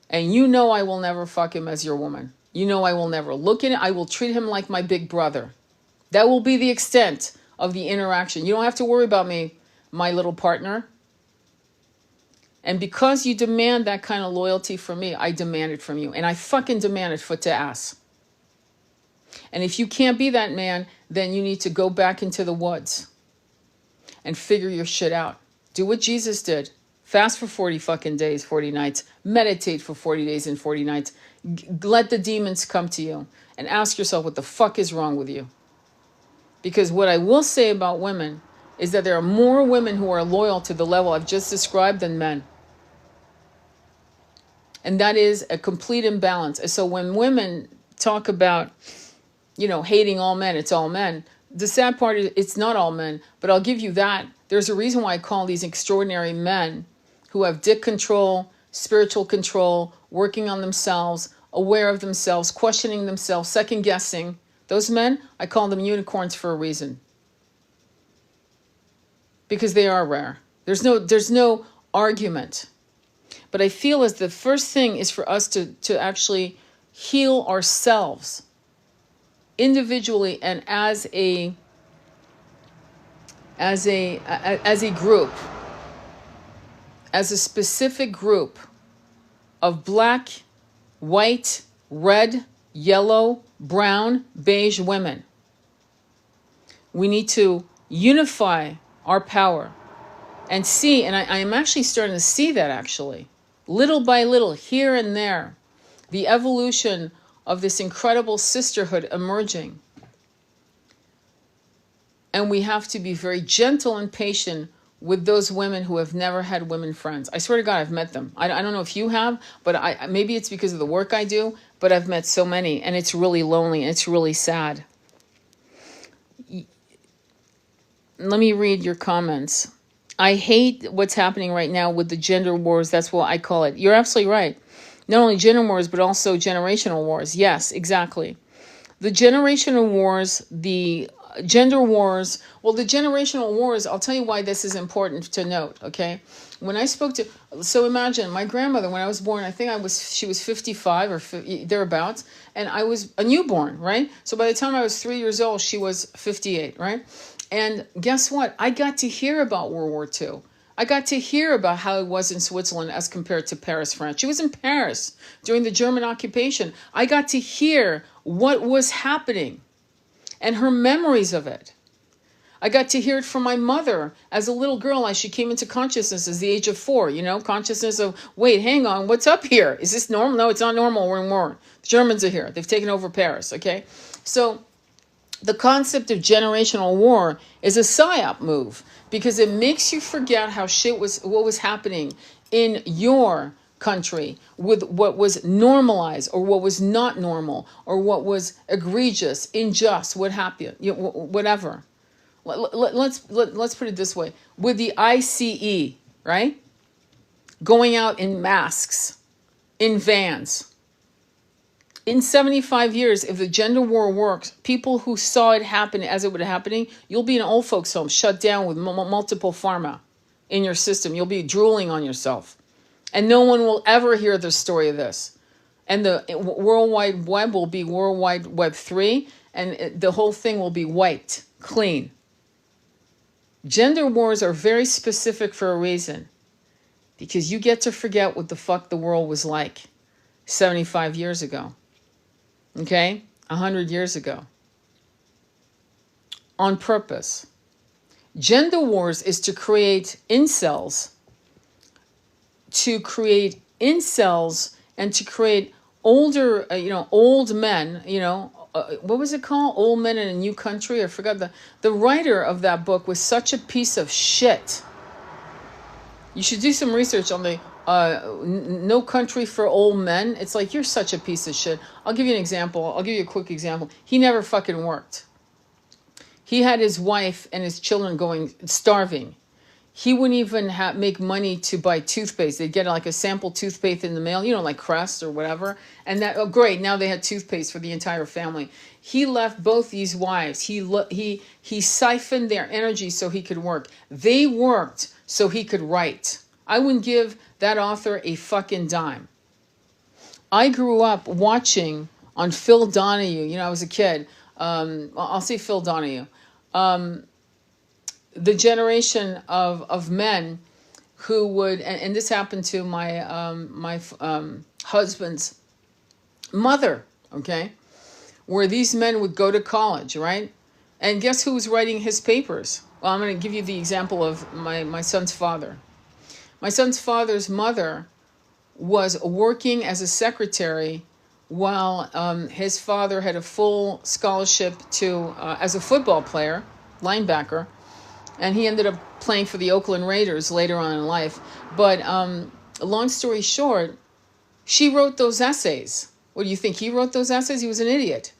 And I will never fuck him as your woman. I will never look at it. I will treat him like my big brother. That will be the extent of the interaction. You don't have to worry about me, my little partner. And because you demand that kind of loyalty from me, I demand it from you. And I fucking demand it foot to ass. And if you can't be that man, then you need to go back into the woods and figure your shit out. Do what Jesus did. Fast for 40 fucking days, 40 nights. Meditate for 40 days and 40 nights. Let the demons come to you and ask yourself what the fuck is wrong with you. Because what I will say about women is that there are more women who are loyal to the level I've just described than men. And that is a complete imbalance. And so when women talk about, hating all men, it's all men. The sad part is it's not all men, but I'll give you that. There's a reason why I call these extraordinary men who have dick control, spiritual control, working on themselves, aware of themselves, questioning themselves, second guessing. Those men, I call them unicorns for a reason. Because they are rare. There's no argument. But I feel as the first thing is for us to actually heal ourselves individually and as a group, as a specific group of black, white, red, yellow, brown, beige women. We need to unify our power and see, and I am actually starting to see that actually, little by little, here and there, the evolution of this incredible sisterhood emerging. And we have to be very gentle and patient with those women who have never had women friends. I swear to God, I've met them. I don't know if you have, but maybe it's because of the work I do, but I've met so many, and it's really lonely, and it's really sad. Let me read your comments. I hate what's happening right now with the gender wars. That's what I call it. You're absolutely right. Not only gender wars, but also generational wars. Yes, exactly. The generational wars, the gender wars, well, the generational wars, I'll tell you why this is important to note, okay? When I spoke to, so imagine my grandmother, when I was born, I think she was 55 or thereabouts, and I was a newborn, right? So by the time I was 3 years old, she was 58, right? And guess what? I got to hear about World War II. I got to hear about how it was in Switzerland as compared to Paris, France. She was in Paris during the German occupation. I got to hear what was happening and her memories of it. I got to hear it from my mother as a little girl as she came into consciousness at the age of 4, consciousness of, wait, hang on, what's up here? Is this normal? No, it's not normal. We're in war. The Germans are here. They've taken over Paris, okay? So the concept of generational war is a psyop move because it makes you forget what was happening in your country with what was normalized or what was not normal or what was egregious, unjust, what happened, whatever. Let's put it this way. With the ICE, right? Going out in masks, in vans. In 75 years, if the gender war works, people who saw it happen as it was happening, you'll be in an old folks' home, shut down with multiple pharma in your system. You'll be drooling on yourself. And no one will ever hear the story of this. And the World Wide Web will be World Wide Web 3, and the whole thing will be wiped, clean. Gender wars are very specific for a reason. Because you get to forget what the fuck the world was like 75 years ago. Okay? 100 years ago. On purpose. Gender wars is to create incels. And to create older, old men, what was it called? Old Men in a New Country? I forgot. The writer of that book was such a piece of shit. You should do some research on the No Country for Old Men. It's like, you're such a piece of shit. I'll give you an example. I'll give you a quick example. He never fucking worked. He had his wife and his children starving. He wouldn't even make money to buy toothpaste. They'd get like a sample toothpaste in the mail, like Crest or whatever. And great, now they had toothpaste for the entire family. He left both these wives. He siphoned their energy so he could work. They worked so he could write. I wouldn't give that author a fucking dime. I grew up watching on Phil Donahue. I was a kid. I'll say Phil Donahue. The generation of men who would, and this happened to my husband's mother, okay, where these men would go to college, right? And guess who was writing his papers? Well, I'm going to give you the example of my son's father. My son's father's mother was working as a secretary while his father had a full scholarship to as a football player, linebacker. And he ended up playing for the Oakland Raiders later on in life. But long story short, she wrote those essays. What do you think? He wrote those essays? He was an idiot.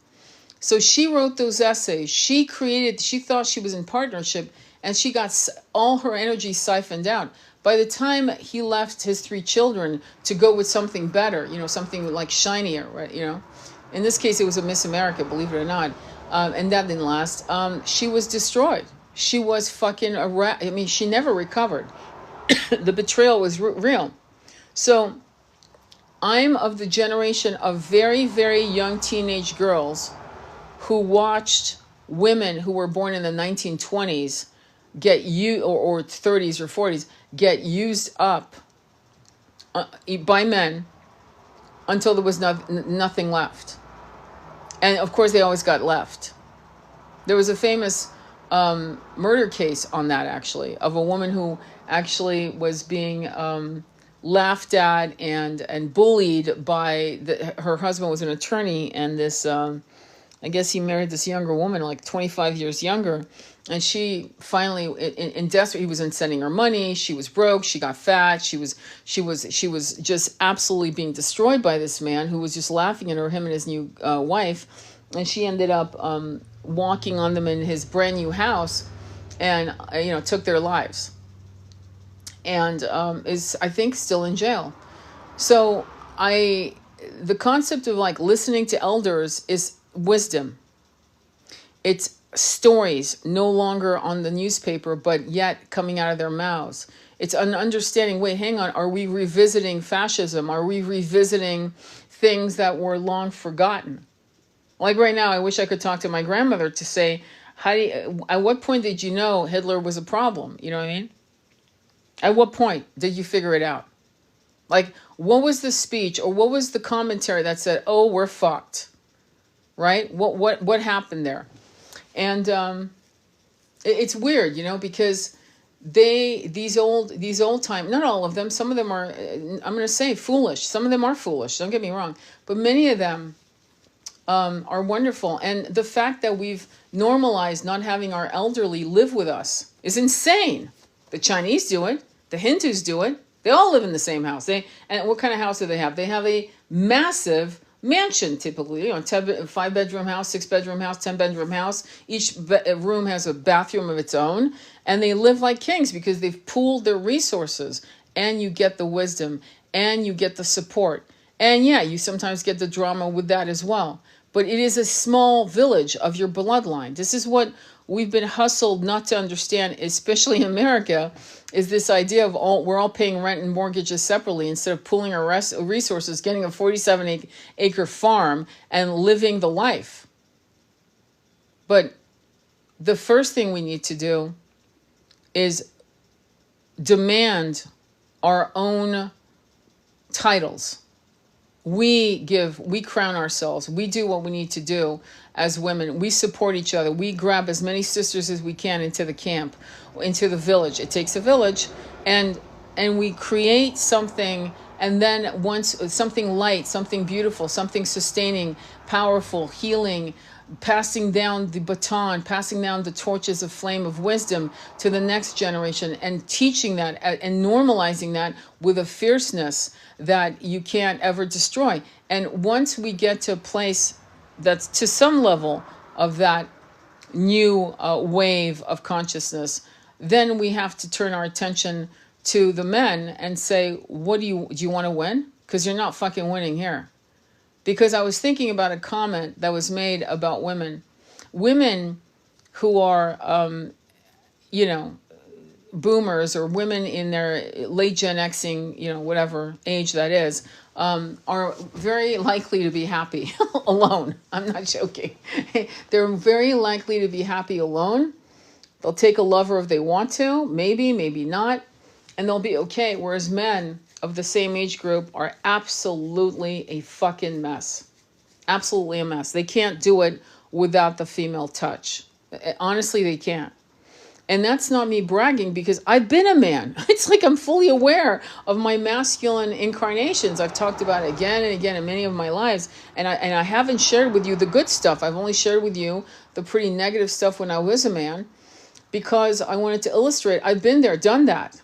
So she wrote those essays. She thought she was in partnership, and she got all her energy siphoned out. By the time he left his 3 children to go with something better, something like shinier, right? In this case, it was a Miss America, believe it or not. And that didn't last. She was destroyed. She was fucking she never recovered. The betrayal was real. So I'm of the generation of very, very young teenage girls who watched women who were born in the 1920s get or 30s or 40s get used up by men until there was nothing left. And of course they always got left. There was a famous murder case on that, actually, of a woman who actually was being laughed at and bullied by her husband was an attorney, and this I guess he married this younger woman, like 25 years younger, and she finally in desperate, he wasn't sending her money, she was broke, she got fat, she was just absolutely being destroyed by this man who was just laughing at him and his new wife, and she ended up walking on them in his brand new house, and took their lives, and is, I think, still in jail. So the concept of like listening to elders is wisdom. It's stories no longer on the newspaper, but yet coming out of their mouths. It's an understanding, wait, hang on, are we revisiting fascism? Are we revisiting things that were long forgotten? Like right now, I wish I could talk to my grandmother to say, at what point did you know Hitler was a problem? You know what I mean? At what point did you figure it out? Like, what was the speech or what was the commentary that said, oh, we're fucked? Right? What happened there? And It's weird, you know, because these old time, not all of them, some of them are, I'm going to say foolish. Some of them are foolish. Don't get me wrong, but many of them are wonderful. And the fact that we've normalized not having our elderly live with us is insane. The Chinese do it. The Hindus do it. They all live in the same house. And what kind of house do they have? They have a massive mansion, typically, you know, 5-bedroom house, 6-bedroom house, 10-bedroom house. Each room has a bathroom of its own, and they live like kings because they've pooled their resources. And you get the wisdom, and you get the support, and yeah, you sometimes get the drama with that as well. But it is a small village of your bloodline. This is what we've been hustled not to understand, especially in America, is this idea of we're all paying rent and mortgages separately instead of pooling our resources, getting a 47-acre farm and living the life. But the first thing we need to do is demand our own titles. We crown ourselves. We do what we need to do as women. We support each other. We grab as many sisters as we can into the camp, into the village. It takes a village, and we create something, and then once something light, something beautiful, something sustaining, powerful, healing, passing down the baton, passing down the torches of flame of wisdom to the next generation, and teaching that and normalizing that with a fierceness that you can't ever destroy. And once we get to a place that's to some level of that new wave of consciousness, then we have to turn our attention to the men and say, do you want to win? Because you're not fucking winning here. Because I was thinking about a comment that was made about women who are, boomers, or women in their late Gen Xing, whatever age that is, are very likely to be happy alone. I'm not joking. They're very likely to be happy alone. They'll take a lover if they want to, maybe not, and they'll be okay. Whereas men of the same age group are absolutely a fucking mess. Absolutely a mess. They can't do it without the female touch. Honestly, they can't. And that's not me bragging, because I've been a man. It's like I'm fully aware of my masculine incarnations. I've talked about it again and again in many of my lives. And I haven't shared with you the good stuff. I've only shared with you the pretty negative stuff when I was a man, because I wanted to illustrate I've been there, done that.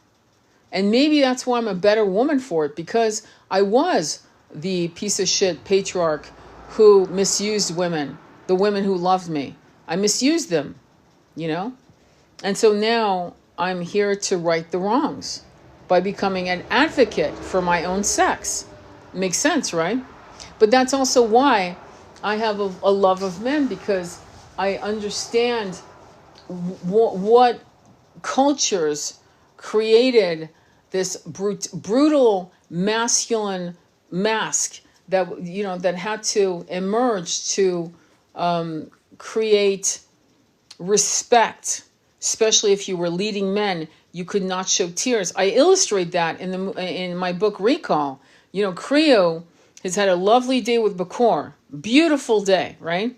And maybe that's why I'm a better woman for it, because I was the piece of shit patriarch who misused women, the women who loved me. I misused them, And so now I'm here to right the wrongs by becoming an advocate for my own sex. Makes sense, right? But that's also why I have a love of men, because I understand what cultures created this brutal masculine mask that that had to emerge to create respect, especially if you were leading men. You could not show tears. I illustrate that in my book Recall. Creo has had a lovely day with Bakor, beautiful day, right?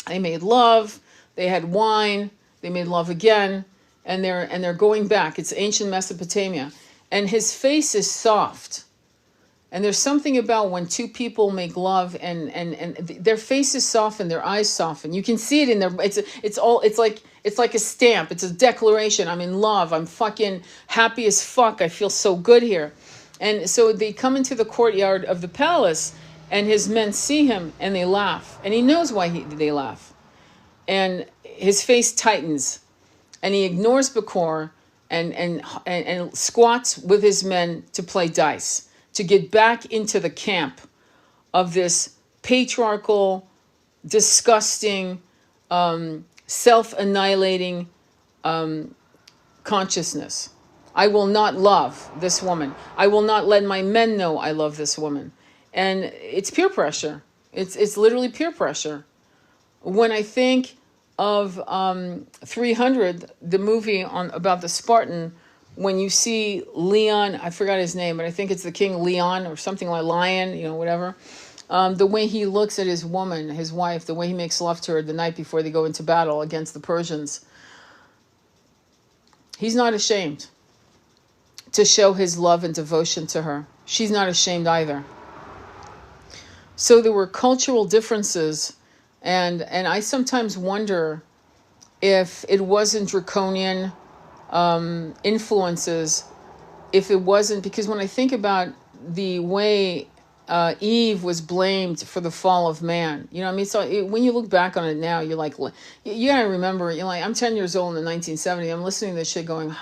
They made love, they had wine, they made love again, and they're going back. It's ancient Mesopotamia. And his face is soft. And there's something about when two people make love and their faces soften, their eyes soften. You can see it in their, it's like a stamp. It's a declaration. I'm in love. I'm fucking happy as fuck. I feel so good here. And so they come into the courtyard of the palace, and his men see him and they laugh. And he knows why they laugh. And his face tightens, and he ignores Bakor and squats with his men to play dice, to get back into the camp of this patriarchal, disgusting, self-annihilating consciousness. I will not love this woman. I will not let my men know I love this woman. And it's peer pressure. It's literally peer pressure. When I think of 300, the movie about the Spartan, when you see Leon, I forgot his name, but I think it's the King Leon or something like Lion, whatever. The way he looks at his woman, his wife, the way he makes love to her the night before they go into battle against the Persians. He's not ashamed to show his love and devotion to her. She's not ashamed either. So there were cultural differences, and I sometimes wonder if it wasn't draconian influences, if it wasn't, because when I think about the way Eve was blamed for the fall of man, you know what I mean? So when you look back on it now, you're like, you gotta remember, you're like, I'm 10 years old in the 1970s, I'm listening to this shit going,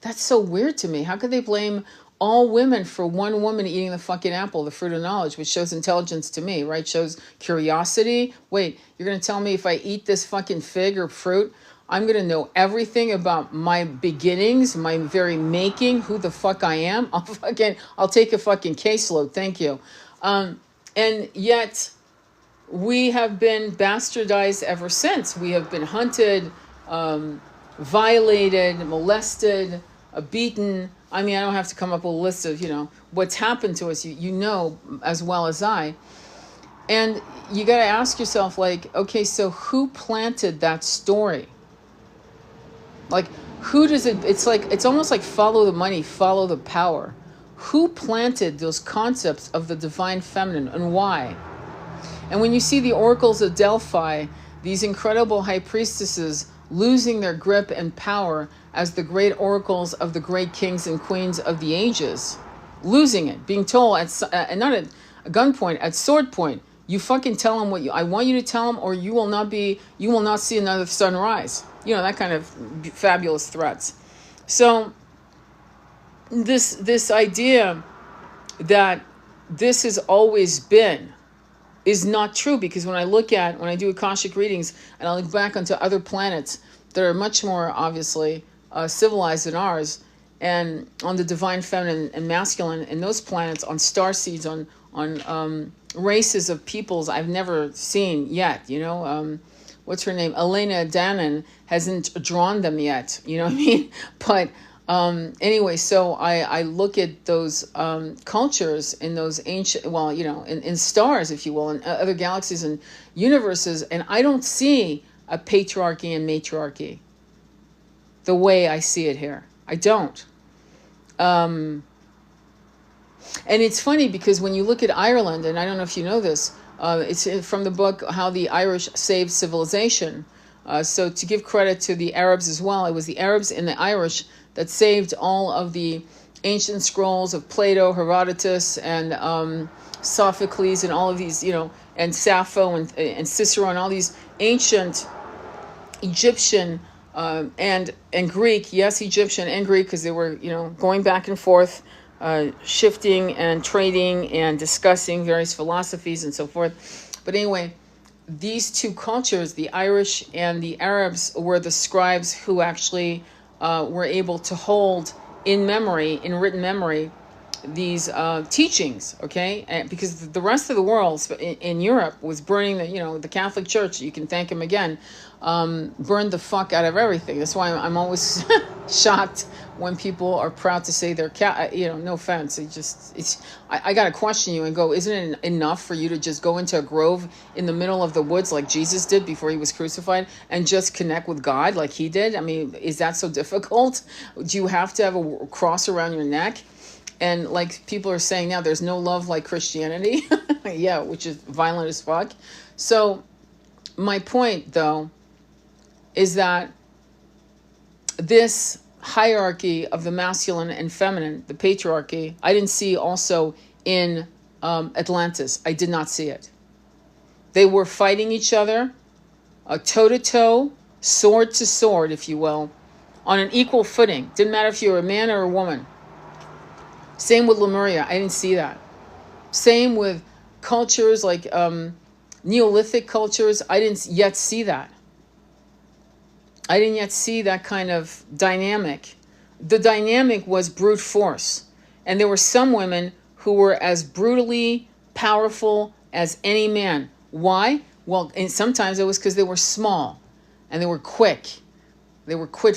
that's so weird to me. How could they blame all women for one woman eating the fucking apple, the fruit of knowledge, which shows intelligence to me, right? Shows curiosity. Wait, you're going to tell me if I eat this fucking fig or fruit, I'm going to know everything about my beginnings, my very making, who the fuck I am? I'll take a fucking caseload. Thank you. And yet we have been bastardized ever since. We have been hunted, violated, molested, beaten. I mean, I don't have to come up with a list of, what's happened to us. You know as well as I. And you got to ask yourself, like, okay, so who planted that story? Like, who does it, it's almost like follow the money, follow the power. Who planted those concepts of the divine feminine and why? And when you see the oracles of Delphi, these incredible high priestesses losing their grip and power as the great oracles of the great kings and queens of the ages, losing it, being told at not at gunpoint, at sword point, you fucking tell them what I want you to tell them, or you will not see another sunrise. That kind of fabulous threats. So this idea that this has always been is not true, because when I do Akashic readings and I look back onto other planets that are much more obviously civilized than ours, and on the divine feminine and masculine, and those planets, on star seeds, on races of peoples I've never seen yet. What's her name? Elena Dannon hasn't drawn them yet. You know what I mean? But anyway, so I look at those cultures in those ancient, in stars, if you will, in other galaxies and universes, and I don't see a patriarchy and matriarchy the way I see it here. I don't. And it's funny because when you look at Ireland, and I don't know if you know this, it's from the book How the Irish Saved Civilization. So to give credit to the Arabs as well, it was the Arabs and the Irish that saved all of the ancient scrolls of Plato, Herodotus, and Sophocles, and all of these, and Sappho and Cicero, and all these ancient Egyptian and Greek, yes, Egyptian and Greek, because they were, going back and forth, shifting and trading and discussing various philosophies and so forth. But anyway, these two cultures, the Irish and the Arabs, were the scribes who actually were able to hold in written memory, these teachings, okay? And because the rest of the world in Europe was burning the Catholic Church, you can thank him again, burned the fuck out of everything. That's why I'm always shocked when people are proud to say they're no offense. I got to question you and go, isn't it enough for you to just go into a grove in the middle of the woods like Jesus did before he was crucified and just connect with God like he did? I mean, is that so difficult? Do you have to have a cross around your neck? And like people are saying now, there's no love like Christianity. Yeah, which is violent as fuck. So my point, though, is that this hierarchy of the masculine and feminine, the patriarchy, I didn't see also in Atlantis. I did not see it. They were fighting each other, toe-to-toe, sword to sword, if you will, on an equal footing. Didn't matter if you were a man or a woman. Same with Lemuria. I didn't see that. Same with cultures like Neolithic cultures. I didn't yet see that. I didn't yet see that kind of dynamic. The dynamic was brute force. And there were some women who were as brutally powerful as any man. Why? Well, and sometimes it was because they were small and they were quick. They were quick,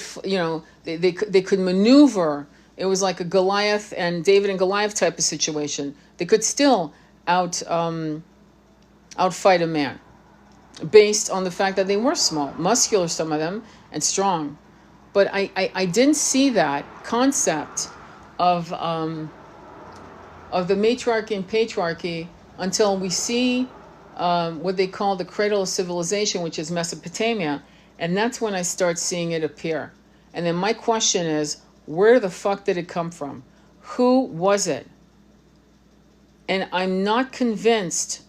they could maneuver. It was like a Goliath and David and Goliath type of situation. They could still outfight a man based on the fact that they were small, muscular, some of them, and strong. But I didn't see that concept of the matriarchy and patriarchy until we see what they call the cradle of civilization, which is Mesopotamia. And that's when I start seeing it appear. And then my question is, where the fuck did it come from? Who was it? And I'm not convinced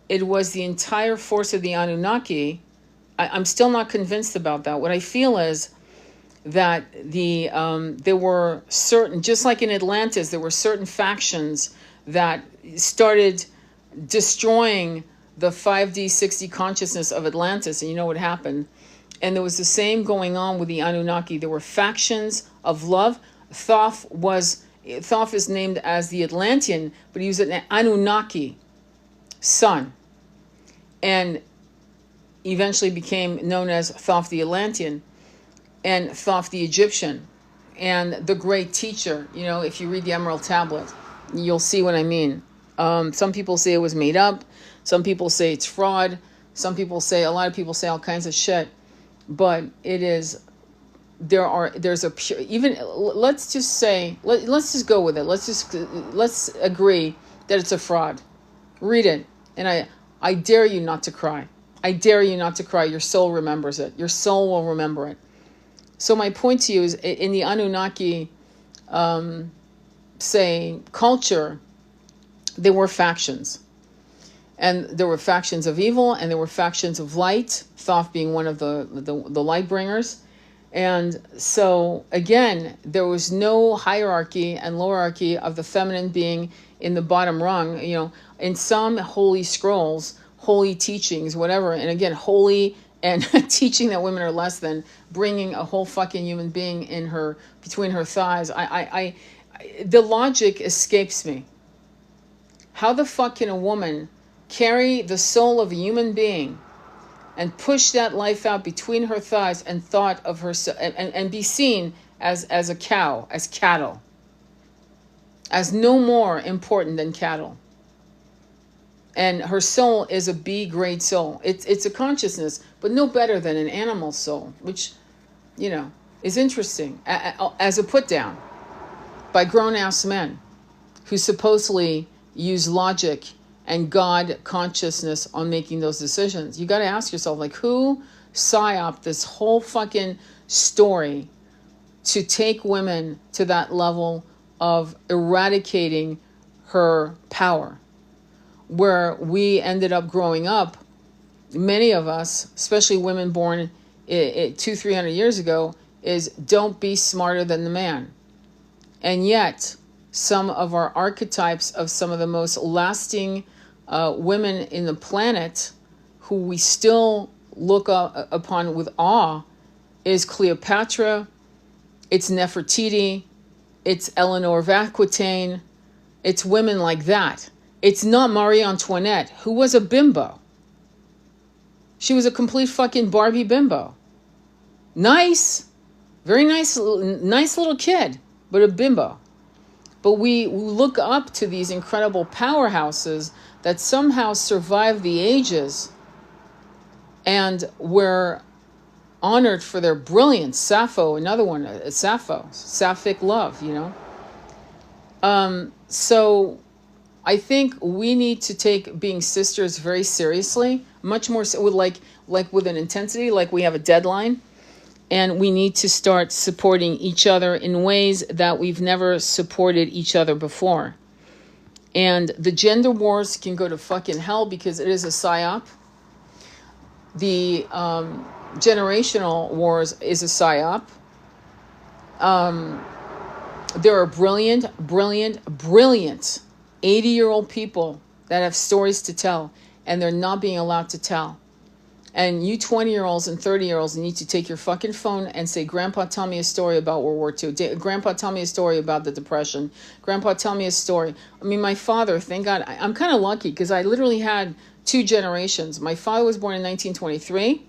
it was the entire force of the Anunnaki. I'm still not convinced about that. What I feel is that there were certain, just like in Atlantis, there were certain factions that started destroying the 5D, 6D consciousness of Atlantis. And you know what happened? And there was the same going on with the Anunnaki. There were factions of love. Thoth is named as the Atlantean, but he was an Anunnaki son. And eventually became known as Thoth the Atlantean and Thoth the Egyptian and the great teacher. You know, if you read the Emerald Tablet, you'll see what I mean. Some people say it was made up. Some people say it's fraud. A lot of people say all kinds of shit. But it is, there's a pure, even, let's just say, let's just go with it. Let's agree that it's a fraud. Read it. And I dare you not to cry. I dare you not to cry. Your soul remembers it. Your soul will remember it. So my point to you is, in the Anunnaki, culture, there were factions. And there were factions of evil, and there were factions of light, Thoth being one of the light bringers. And so, again, there was no hierarchy and lowerarchy of the feminine being in the bottom rung. You know, in some holy scrolls, holy teachings, whatever, and again, holy and teaching that women are less than, bringing a whole fucking human being between her thighs. The logic escapes me. How the fuck can a woman carry the soul of a human being and push that life out between her thighs and thought of herself and be seen as a cow, as cattle, as no more important than cattle? And her soul is a B-grade soul. It's a consciousness, but no better than an animal soul, which, you know, is interesting as a put down by grown-ass men who supposedly use logic and God consciousness on making those decisions. You got to ask yourself, like, who psyoped this whole fucking story to take women to that level of eradicating her power? Where we ended up growing up, many of us, especially women born 200-300 years ago, is don't be smarter than the man. And yet, some of our archetypes of some of the most lasting women in the planet, who we still look upon with awe, is Cleopatra, it's Nefertiti, it's Eleanor of Aquitaine, it's women like that. It's not Marie Antoinette, who was a bimbo. She was a complete fucking Barbie bimbo. Nice, very nice little kid, but a bimbo. But we look up to these incredible powerhouses that somehow survived the ages and were honored for their brilliance. Sappho, another one, Sappho, sapphic love, you know. So I think we need to take being sisters very seriously, much more so, with like with an intensity, like we have a deadline. And we need to start supporting each other in ways that we've never supported each other before. And the gender wars can go to fucking hell because it is a psyop. The generational wars is a psyop. There are brilliant 80-year-old people that have stories to tell, and they're not being allowed to tell. And you 20-year-olds and 30-year-olds need to take your fucking phone and say, Grandpa, tell me a story about World War II. Grandpa, tell me a story about the Depression. Grandpa, tell me a story. I mean, my father, thank God, I'm kind of lucky because I literally had two generations. My father was born in 1923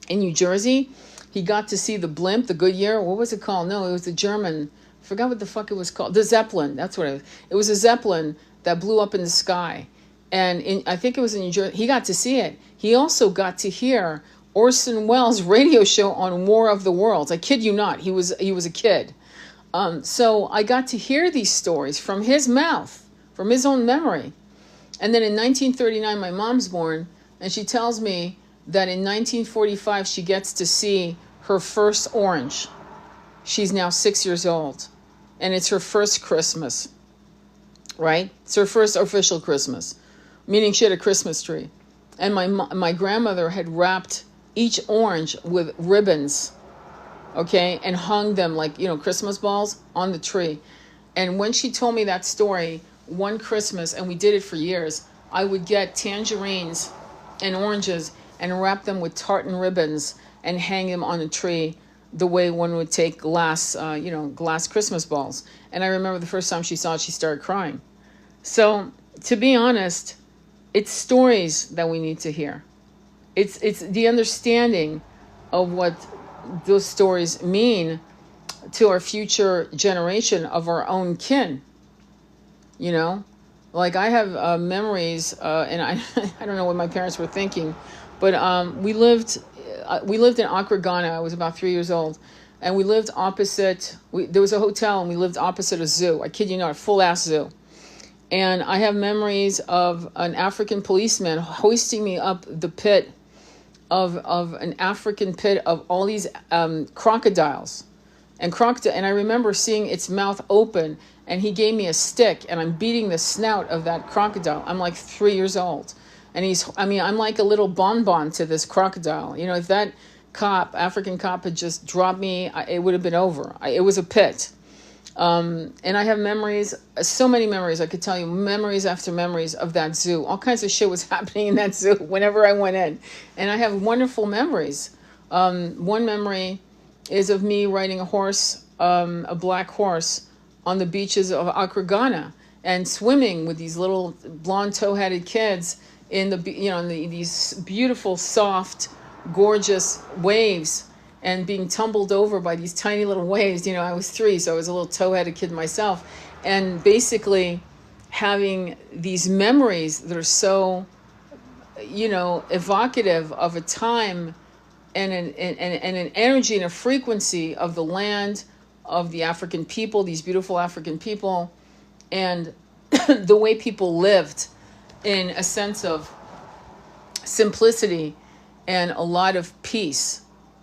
in New Jersey. He got to see the blimp, the Goodyear. What was it called? No, it was the German. I forgot what the fuck it was called. The Zeppelin. That's what it was. It was a Zeppelin that blew up in the sky. And I think it was in New Jersey. He got to see it. He also got to hear Orson Welles' radio show on War of the Worlds. I kid you not. He was a kid. So I got to hear these stories from his mouth, from his own memory. And then in 1939, my mom's born, and she tells me that in 1945 she gets to see her first orange. She's now 6 years old, and it's her first Christmas, right? It's her first official Christmas, meaning she had a Christmas tree. And my grandmother had wrapped each orange with ribbons, okay, and hung them like, Christmas balls on the tree. And when she told me that story, one Christmas, and we did it for years, I would get tangerines and oranges and wrap them with tartan ribbons and hang them on a tree the way one would take glass Christmas balls. And I remember the first time she saw it, she started crying. So, to be honest, it's stories that we need to hear. It's the understanding of what those stories mean to our future generation of our own kin. Like I have memories, and I I don't know what my parents were thinking, but we lived in Accra, Ghana. I was about 3 years old, and we lived opposite. There was a hotel, and we lived opposite a zoo. I kid you not, a full ass zoo. And I have memories of an African policeman hoisting me up the pit of an African pit of all these crocodiles. And I remember seeing its mouth open, and he gave me a stick, and I'm beating the snout of that crocodile. I'm like 3 years old. And I'm like a little bonbon to this crocodile. If that African cop had just dropped me, it would have been over. It was a pit. And I have memories, so many memories, I could tell you, memories after memories of that zoo. All kinds of shit was happening in that zoo whenever I went in. And I have wonderful memories. One memory is of me riding a horse, a black horse, on the beaches of Accra, Ghana, and swimming with these little blonde toe-headed kids in these beautiful, soft, gorgeous waves, and being tumbled over by these tiny little waves. I was 3, so I was a little toe-headed kid myself, and basically having these memories that are so, evocative of a time and an energy and a frequency of the land, of the African people, these beautiful African people, and the way people lived in a sense of simplicity and a lot of peace.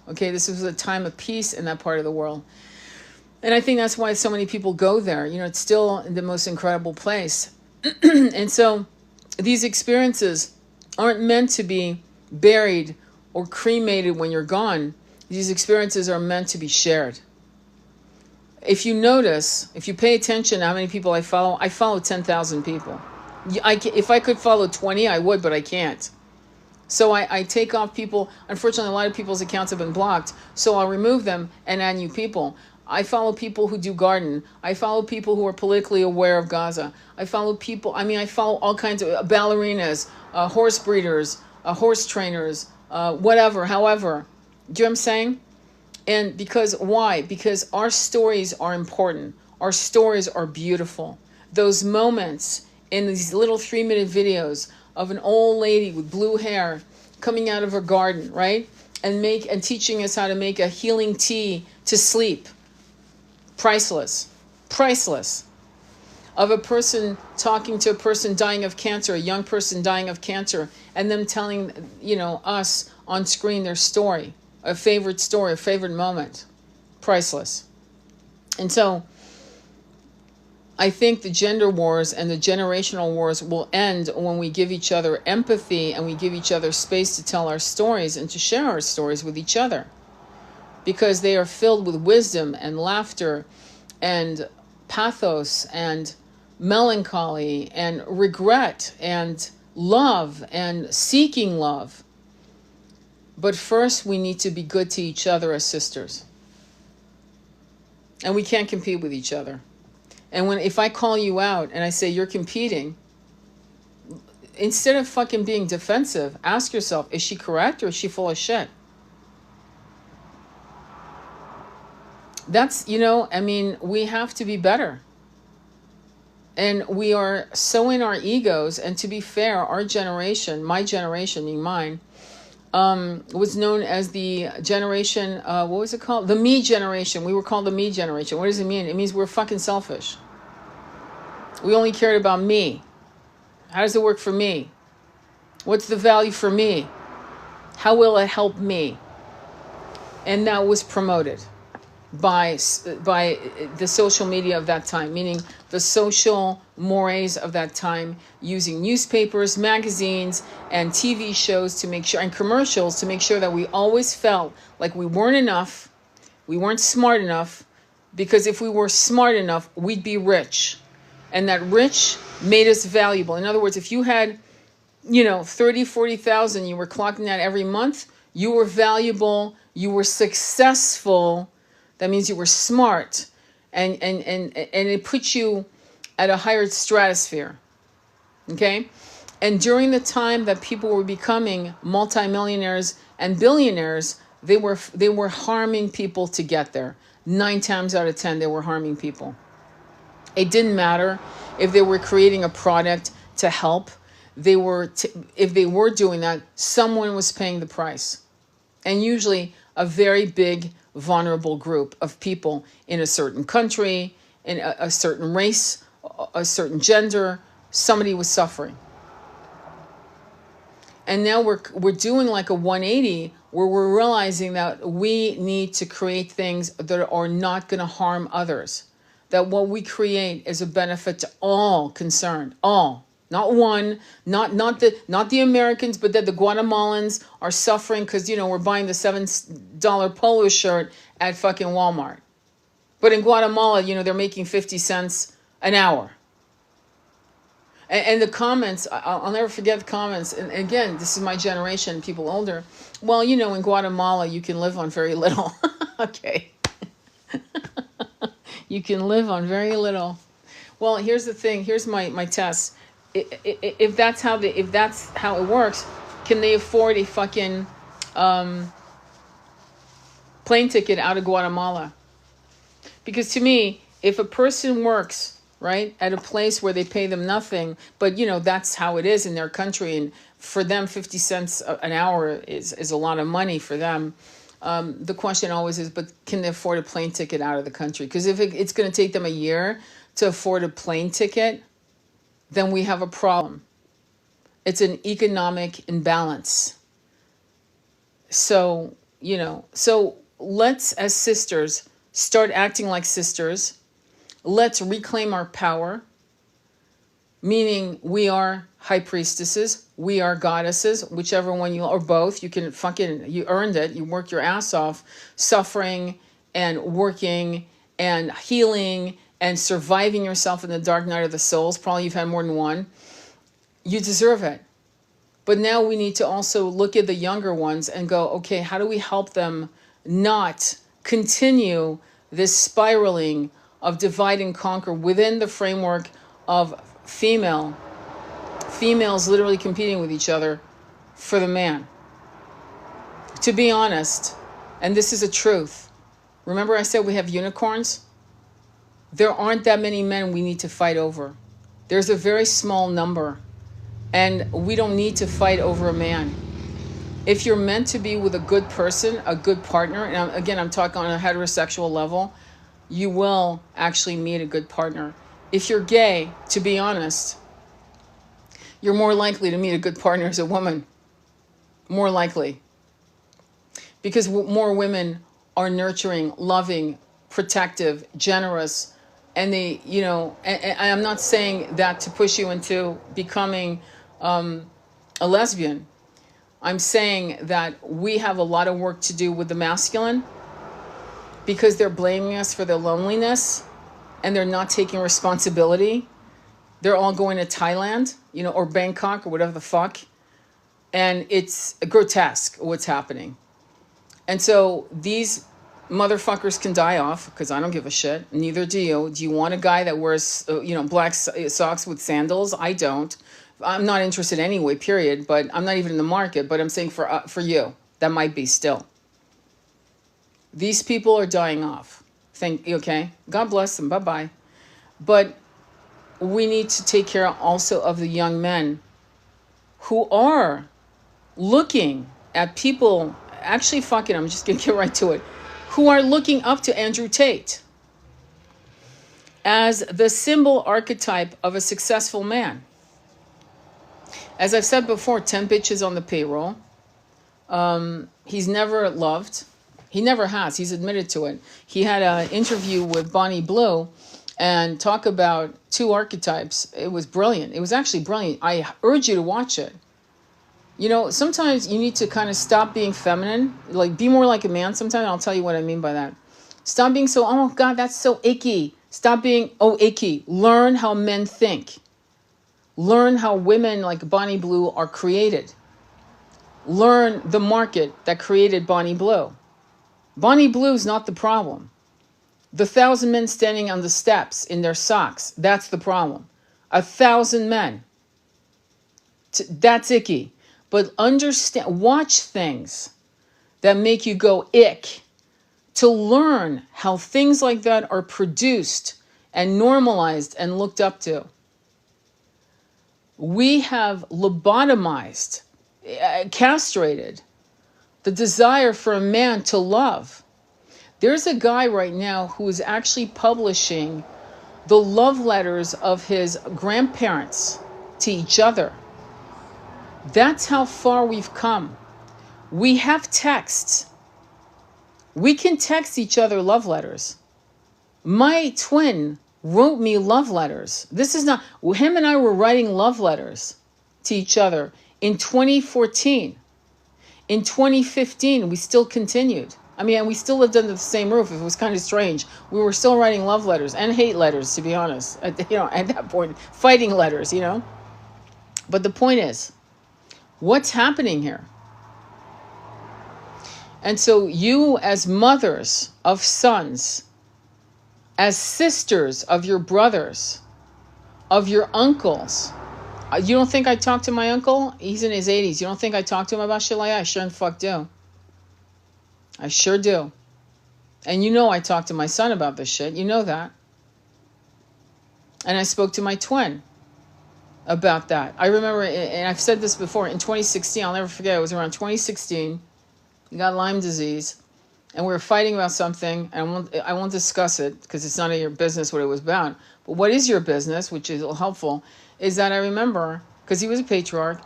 Okay, this was a time of peace in that part of the world. And I think that's why so many people go there. It's still the most incredible place. And so these experiences aren't meant to be buried or cremated when you're gone. These experiences are meant to be shared. If you notice, if you pay attention to how many people I follow 10,000 people. If I could follow 20, I would, but I can't. So I take off people. Unfortunately, a lot of people's accounts have been blocked, so I'll remove them and add new people. I follow people who do garden. I follow people who are politically aware of Gaza. I follow all kinds of ballerinas, horse breeders, horse trainers, whatever, however. Do you know what I'm saying? And why? Because our stories are important. Our stories are beautiful. Those moments in these little 3-minute videos of an old lady with blue hair coming out of her garden, right? And teaching us how to make a healing tea to sleep. Priceless. Priceless. Of a person talking to a person dying of cancer, a young person dying of cancer, and them telling, us on screen their story, a favorite story, a favorite moment. Priceless. And so I think the gender wars and the generational wars will end when we give each other empathy and we give each other space to tell our stories and to share our stories with each other. Because they are filled with wisdom and laughter and pathos and melancholy and regret and love and seeking love. But first, we need to be good to each other as sisters. And we can't compete with each other. And if I call you out and I say you're competing, instead of fucking being defensive, ask yourself, is she correct or is she full of shit? That's, we have to be better. And we are so in our egos. And to be fair, our generation, my generation, meaning mine, was known as the generation, what was it called? The me generation. We were called the me generation. What does it mean? It means we're fucking selfish. We only cared about me. How does it work for me? What's the value for me? How will it help me? And that was promoted by the social media of that time, meaning the social mores of that time, using newspapers, magazines, and TV shows to make sure, and commercials to make sure that we always felt like we weren't enough, we weren't smart enough, because if we were smart enough, we'd be rich. And that rich made us valuable. In other words, if you had, 30, 40,000, you were clocking that every month, you were valuable, you were successful. That means you were smart, and it puts you at a higher stratosphere. Okay? And during the time that people were becoming multimillionaires and billionaires, they were harming people to get there. 9 times out of 10, they were harming people. It didn't matter if they were creating a product to help. If they were doing that, someone was paying the price. And usually a very big, vulnerable group of people in a certain country, in a certain race, a certain gender, somebody was suffering. And now we're doing like a 180 where we're realizing that we need to create things that are not going to harm others. That what we create is a benefit to all concerned, all. Not one, not the Americans, but that the Guatemalans are suffering because, we're buying the $7 polo shirt at fucking Walmart. But in Guatemala, they're making 50 cents an hour. And the comments, I'll never forget the comments. And again, this is my generation, people older. Well, in Guatemala, you can live on very little. Okay. You can live on very little. Well, here's the thing. Here's my test. If that's how it works, can they afford a fucking plane ticket out of Guatemala? Because to me, if a person works, right, at a place where they pay them nothing, but that's how it is in their country, and for them 50 cents an hour is a lot of money for them. The question always is, but can they afford a plane ticket out of the country? Because if it's going to take them a year to afford a plane ticket, then we have a problem. It's an economic imbalance. So, let's, as sisters, start acting like sisters. Let's reclaim our power, meaning we are high priestesses, we are goddesses, whichever one or both. You earned it. You worked your ass off, suffering and working and healing and surviving yourself in the dark night of the souls. Probably you've had more than one. You deserve it. But now we need to also look at the younger ones and go, okay, how do we help them not continue this spiraling of divide and conquer within the framework of females literally competing with each other for the man? To be honest, and this is a truth, remember I said we have unicorns? There aren't that many men we need to fight over. There's a very small number, and we don't need to fight over a man. If you're meant to be with a good person, a good partner, and again, I'm talking on a heterosexual level, you will actually meet a good partner. If you're gay, to be honest, you're more likely to meet a good partner as a woman. More likely. Because more women are nurturing, loving, protective, generous, and they, and I'm not saying that to push you into becoming a lesbian. I'm saying that we have a lot of work to do with the masculine because they're blaming us for their loneliness and they're not taking responsibility. They're all going to Thailand, or Bangkok or whatever the fuck. And it's grotesque what's happening. And so these motherfuckers can die off because I don't give a shit. Neither do you. Do you want a guy that wears, black socks with sandals? I don't. I'm not interested anyway, period. But I'm not even in the market. But I'm saying for you, that might be still. These people are dying off. Okay? God bless them. Bye-bye. But we need to take care also of the young men who are looking at people, actually, fuck it, I'm just going to get right to it, who are looking up to Andrew Tate as the symbol archetype of a successful man. As I've said before, 10 bitches on the payroll. He's never loved. He never has. He's admitted to it. He had an interview with Bonnie Blue and talk about two archetypes. It was brilliant. It was actually brilliant. I urge you to watch it. You know, sometimes you need to kind of stop being feminine, like be more like a man sometimes. I'll tell you what I mean by that. Stop being so, oh God, that's so icky. Stop being, oh, icky. Learn how men think. Learn how women like Bonnie Blue are created. Learn the market that created Bonnie Blue. Bonnie Blue is not the problem. The 1,000 men standing on the steps in their socks, that's the problem. 1,000 men. That's icky. But understand, watch things that make you go ick to learn how things like that are produced and normalized and looked up to. We have lobotomized, castrated the desire for a man to love. There's a guy right now who is actually publishing the love letters of his grandparents to each other. That's how far we've come. We have texts. We can text each other love letters. My twin wrote me love letters. This is not, him and I were writing love letters to each other in 2014. In 2015, we still continued. I mean, we still lived under the same roof. It was kind of strange. We were still writing love letters and hate letters, to be honest. At that point, fighting letters, But the point is, what's happening here? And so you, as mothers of sons, as sisters of your brothers, of your uncles, you don't think I talk to my uncle? He's in his 80s. You don't think I talk to him about shit like that? I sure and fuck do. I sure do. And I talk to my son about this shit. You know that. And I spoke to my twin about that. I remember, and I've said this before, in 2016, I'll never forget, it was around 2016, he got Lyme disease, and we were fighting about something, and I won't discuss it, because it's none of your business what it was about. But what is your business, which is helpful, is that I remember, because he was a patriarch,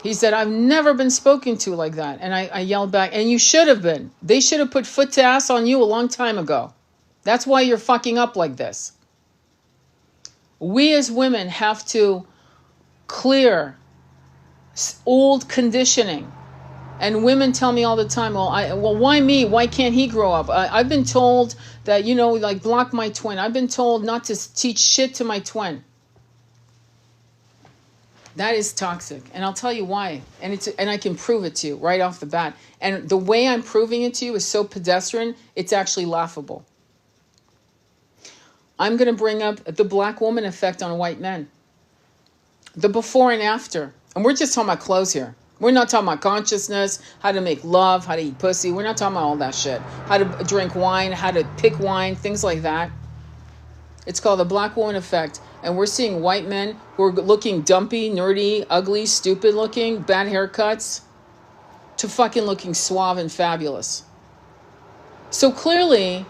he said, I've never been spoken to like that. And I yelled back, and you should have been. They should have put foot to ass on you a long time ago. That's why you're fucking up like this. We as women have to clear old conditioning. And women tell me all the time, well, why me? Why can't he grow up? I've been told that, block my twin. I've been told not to teach shit to my twin. That is toxic. And I'll tell you why. And I can prove it to you right off the bat. And the way I'm proving it to you is so pedestrian, it's actually laughable. I'm going to bring up the black woman effect on white men. The before and after. And we're just talking about clothes here. We're not talking about consciousness, how to make love, how to eat pussy. We're not talking about all that shit. How to drink wine, how to pick wine, things like that. It's called the black woman effect. And we're seeing white men who are looking dumpy, nerdy, ugly, stupid looking, bad haircuts, to fucking looking suave and fabulous. So clearly,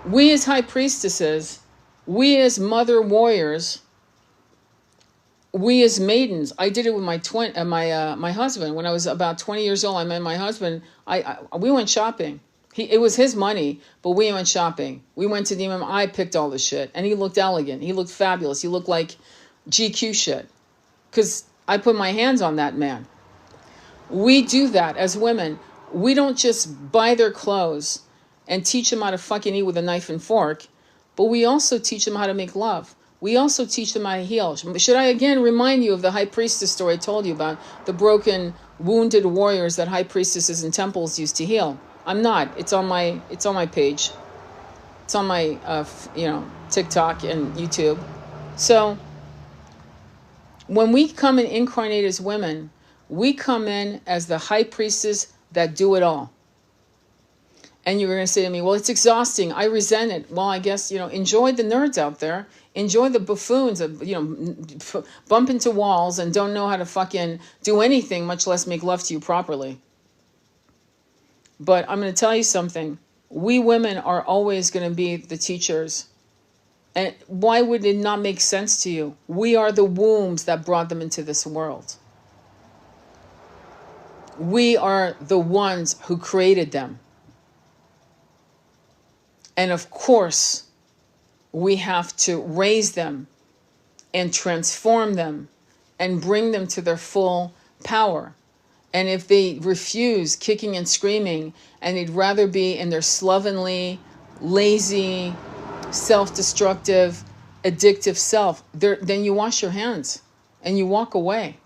we as high priestesses, we as mother warriors, we as maidens, I did it with my husband. When I was about 20 years old, I met my husband. We went shopping. It was his money, but we went shopping. We went to the I picked all the shit. And he looked elegant. He looked fabulous. He looked like GQ shit. Because I put my hands on that man. We do that as women. We don't just buy their clothes and teach them how to fucking eat with a knife and fork, but we also teach them how to make love. We also teach them how to heal. Should I again remind you of the high priestess story I told you about, the broken, wounded warriors that high priestesses and temples used to heal? I'm not. It's on my page. It's on my TikTok and YouTube. So when we come and incarnate as women, we come in as the high priestess that do it all. And you're going to say to me, well, it's exhausting. I resent it. Well, I guess, enjoy the nerds out there. Enjoy the buffoons that, bump into walls and don't know how to fucking do anything, much less make love to you properly. But I'm going to tell you something. We women are always going to be the teachers. And why would it not make sense to you? We are the wombs that brought them into this world. We are the ones who created them. And of course, we have to raise them and transform them and bring them to their full power. And if they refuse kicking and screaming, and they'd rather be in their slovenly, lazy, self-destructive, addictive self, then you wash your hands and you walk away.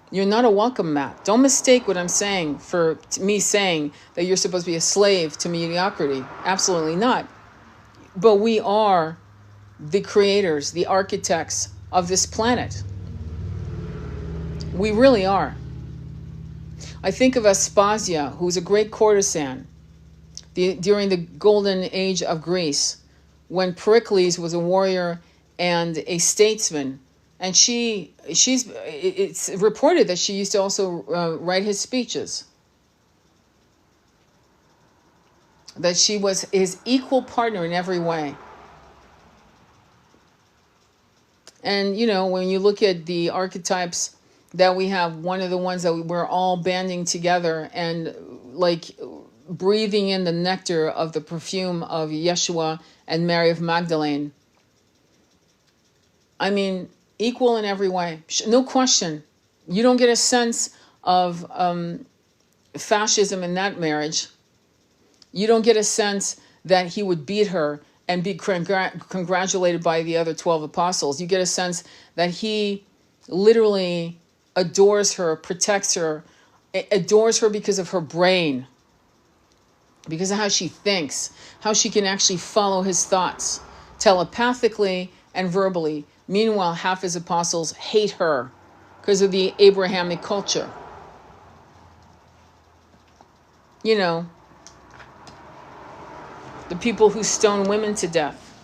You're not a welcome mat. Don't mistake what I'm saying for me saying that you're supposed to be a slave to mediocrity. Absolutely not. But we are the creators, the architects of this planet. We really are. I think of Aspasia, who's a great courtesan during the golden age of Greece, when Pericles was a warrior and a statesman. And it's reported that she used to also write his speeches. That she was his equal partner in every way. And, when you look at the archetypes that we have, one of the ones that we're all banding together and breathing in the nectar of the perfume of Yeshua and Mary of Magdalene. I mean, equal in every way. No question. You don't get a sense of fascism in that marriage. You don't get a sense that he would beat her and be congratulated by the other 12 apostles. You get a sense that he literally adores her, protects her, adores her because of her brain, because of how she thinks, how she can actually follow his thoughts telepathically and verbally. Meanwhile, half his apostles hate her because of the Abrahamic culture. The people who stone women to death,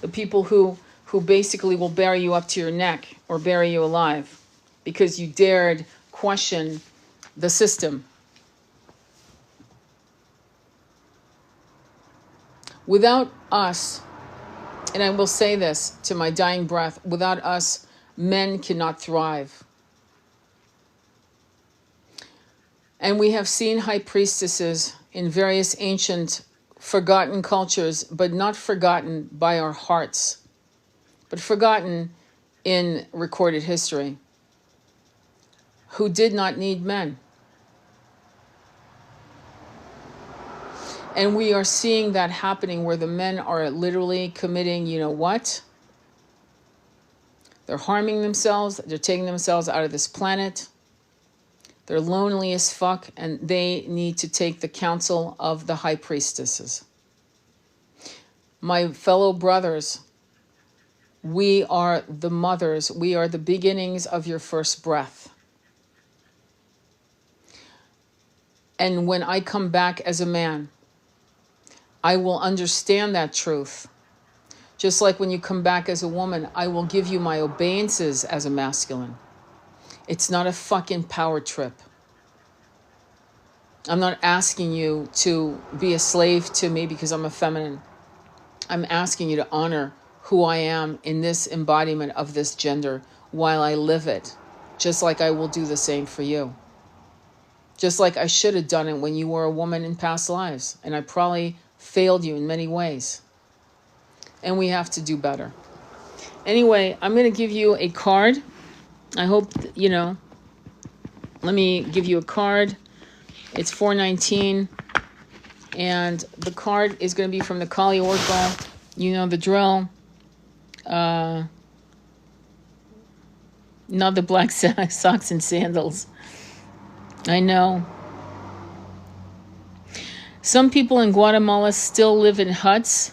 the people who basically will bury you up to your neck or bury you alive because you dared question the system. Without us, and I will say this to my dying breath, without us, men cannot thrive. And we have seen high priestesses in various ancient forgotten cultures, but not forgotten by our hearts, but forgotten in recorded history, who did not need men. And we are seeing that happening where the men are literally committing, They're harming themselves. They're taking themselves out of this planet. They're lonely as fuck, and they need to take the counsel of the high priestesses. My fellow brothers, we are the mothers. We are the beginnings of your first breath. And when I come back as a man, I will understand that truth. Just like when you come back as a woman, I will give you my obeisances as a masculine. It's not a fucking power trip. I'm not asking you to be a slave to me because I'm a feminine. I'm asking you to honor who I am in this embodiment of this gender while I live it, just like I will do the same for you. Just like I should have done it when you were a woman in past lives, and I probably failed you in many ways. And we have to do better. Anyway, I'm going to give you a card. I hope, let me give you a card. It's $4.19. And the card is going to be from the Kali Oracle. You know the drill. Not the black socks and sandals. I know. Some people in Guatemala still live in huts.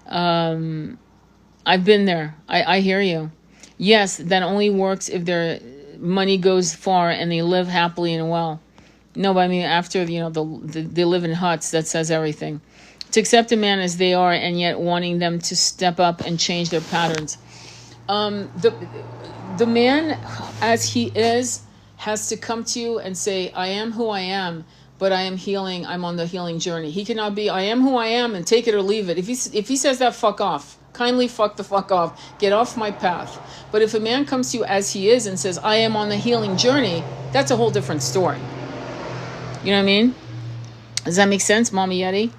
I've been there. I hear you. Yes, that only works if their money goes far and they live happily and well. No, but I mean, after, they live in huts, that says everything. To accept a man as they are and yet wanting them to step up and change their patterns. The man as he is has to come to you and say, I am who I am, but I am healing. I'm on the healing journey. He cannot be, I am who I am and take it or leave it. If he says that, fuck off. Kindly fuck the fuck off. Get off my path. But if a man comes to you as he is and says, I am on the healing journey, that's a whole different story. You know what I mean? Does that make sense, Mama Yeti?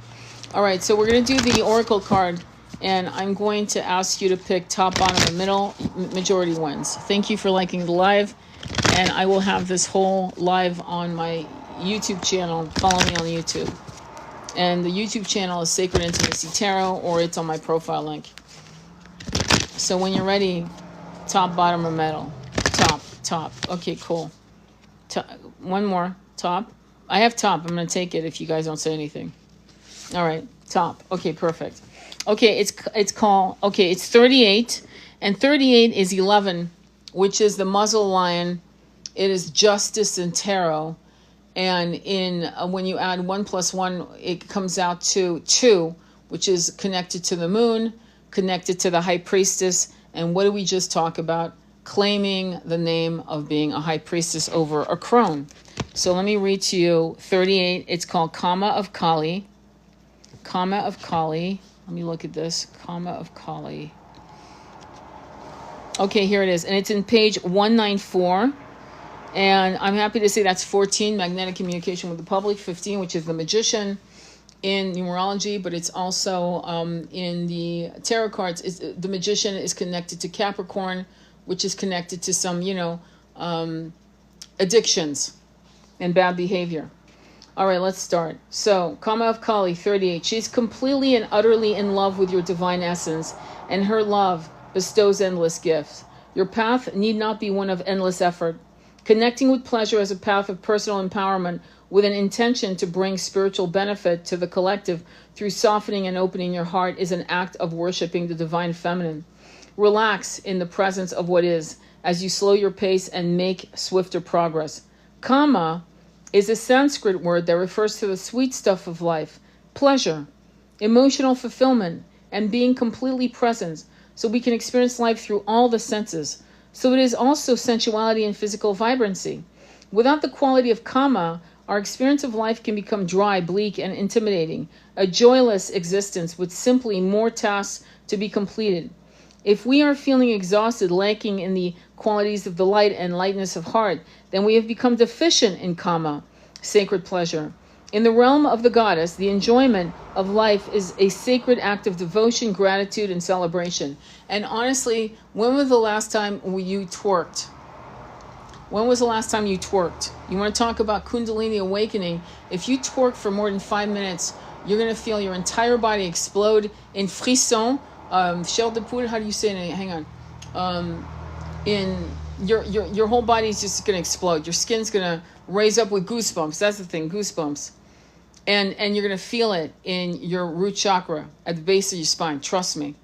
All right, so we're going to do the Oracle card, and I'm going to ask you to pick top, bottom, and middle. Majority wins. Thank you for liking the live, and I will have this whole live on my YouTube channel. Follow me on YouTube. And the YouTube channel is Sacred Intimacy Tarot, or it's on my profile link. So when you're ready, top, bottom, or middle? Top. Okay, cool. One more. Top. I have top. I'm going to take it if you guys don't say anything. All right. Top. Okay, perfect. Okay, it's called, okay, it's 38. And 38 is 11, which is the muzzle lion. It is justice in tarot. And when you add 1 + 1, it comes out to 2, which is connected to the moon, connected to the high priestess. And what did we just talk about? Claiming the name of being a high priestess over a crone. So let me read to you 38. It's called Kama of Kali. Kama of Kali. Let me look at this. Kama of Kali. Okay, here it is. And it's in page 194. And I'm happy to say that's 14, magnetic communication with the public. 15, which is the magician in numerology. But it's also in the tarot cards. The magician is connected to Capricorn, which is connected to some, addictions and bad behavior. All right, let's start. So, Kama of Kali, 38. She's completely and utterly in love with your divine essence, and her love bestows endless gifts. Your path need not be one of endless effort. Connecting with pleasure as a path of personal empowerment with an intention to bring spiritual benefit to the collective through softening and opening your heart is an act of worshiping the divine feminine. Relax in the presence of what is as you slow your pace and make swifter progress. Kama is a Sanskrit word that refers to the sweet stuff of life, pleasure, emotional fulfillment, and being completely present so we can experience life through all the senses. So it is also sensuality and physical vibrancy. Without the quality of Kama, our experience of life can become dry, bleak, and intimidating, a joyless existence with simply more tasks to be completed. If we are feeling exhausted, lacking in the qualities of the light and lightness of heart, then we have become deficient in Kama, sacred pleasure. In the realm of the goddess, the enjoyment of life is a sacred act of devotion, gratitude, and celebration. And honestly, when was the last time you twerked? When was the last time you twerked? You want to talk about Kundalini awakening? If you twerk for more than 5 minutes, you're going to feel your entire body explode in frisson. Chair de poule, how do you say it? Hang on. In your whole body is just going to explode. Your skin's going to raise up with goosebumps. That's the thing, goosebumps. And you're going to feel it in your root chakra at the base of your spine. Trust me.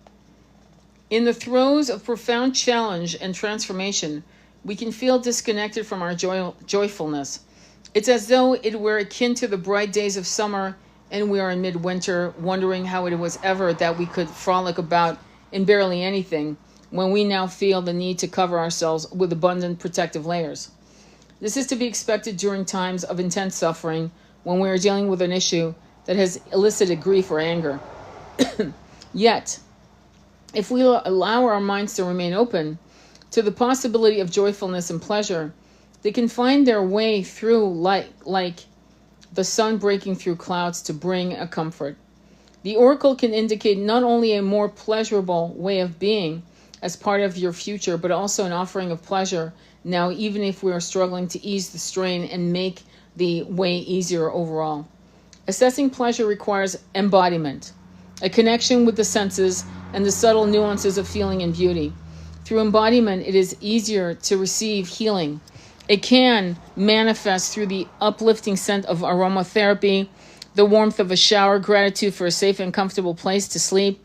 In the throes of profound challenge and transformation, we can feel disconnected from our joyfulness. It's as though it were akin to the bright days of summer and we are in midwinter, wondering how it was ever that we could frolic about in barely anything when we now feel the need to cover ourselves with abundant protective layers. This is to be expected during times of intense suffering when we are dealing with an issue that has elicited grief or anger. Yet, if we allow our minds to remain open to the possibility of joyfulness and pleasure, they can find their way through like the sun breaking through clouds to bring a comfort. The oracle can indicate not only a more pleasurable way of being as part of your future, but also an offering of pleasure now, even if we are struggling to ease the strain and make the way easier overall. Assessing pleasure requires embodiment, a connection with the senses and the subtle nuances of feeling and beauty. Through embodiment, it is easier to receive healing. It can manifest through the uplifting scent of aromatherapy, the warmth of a shower, gratitude for a safe and comfortable place to sleep,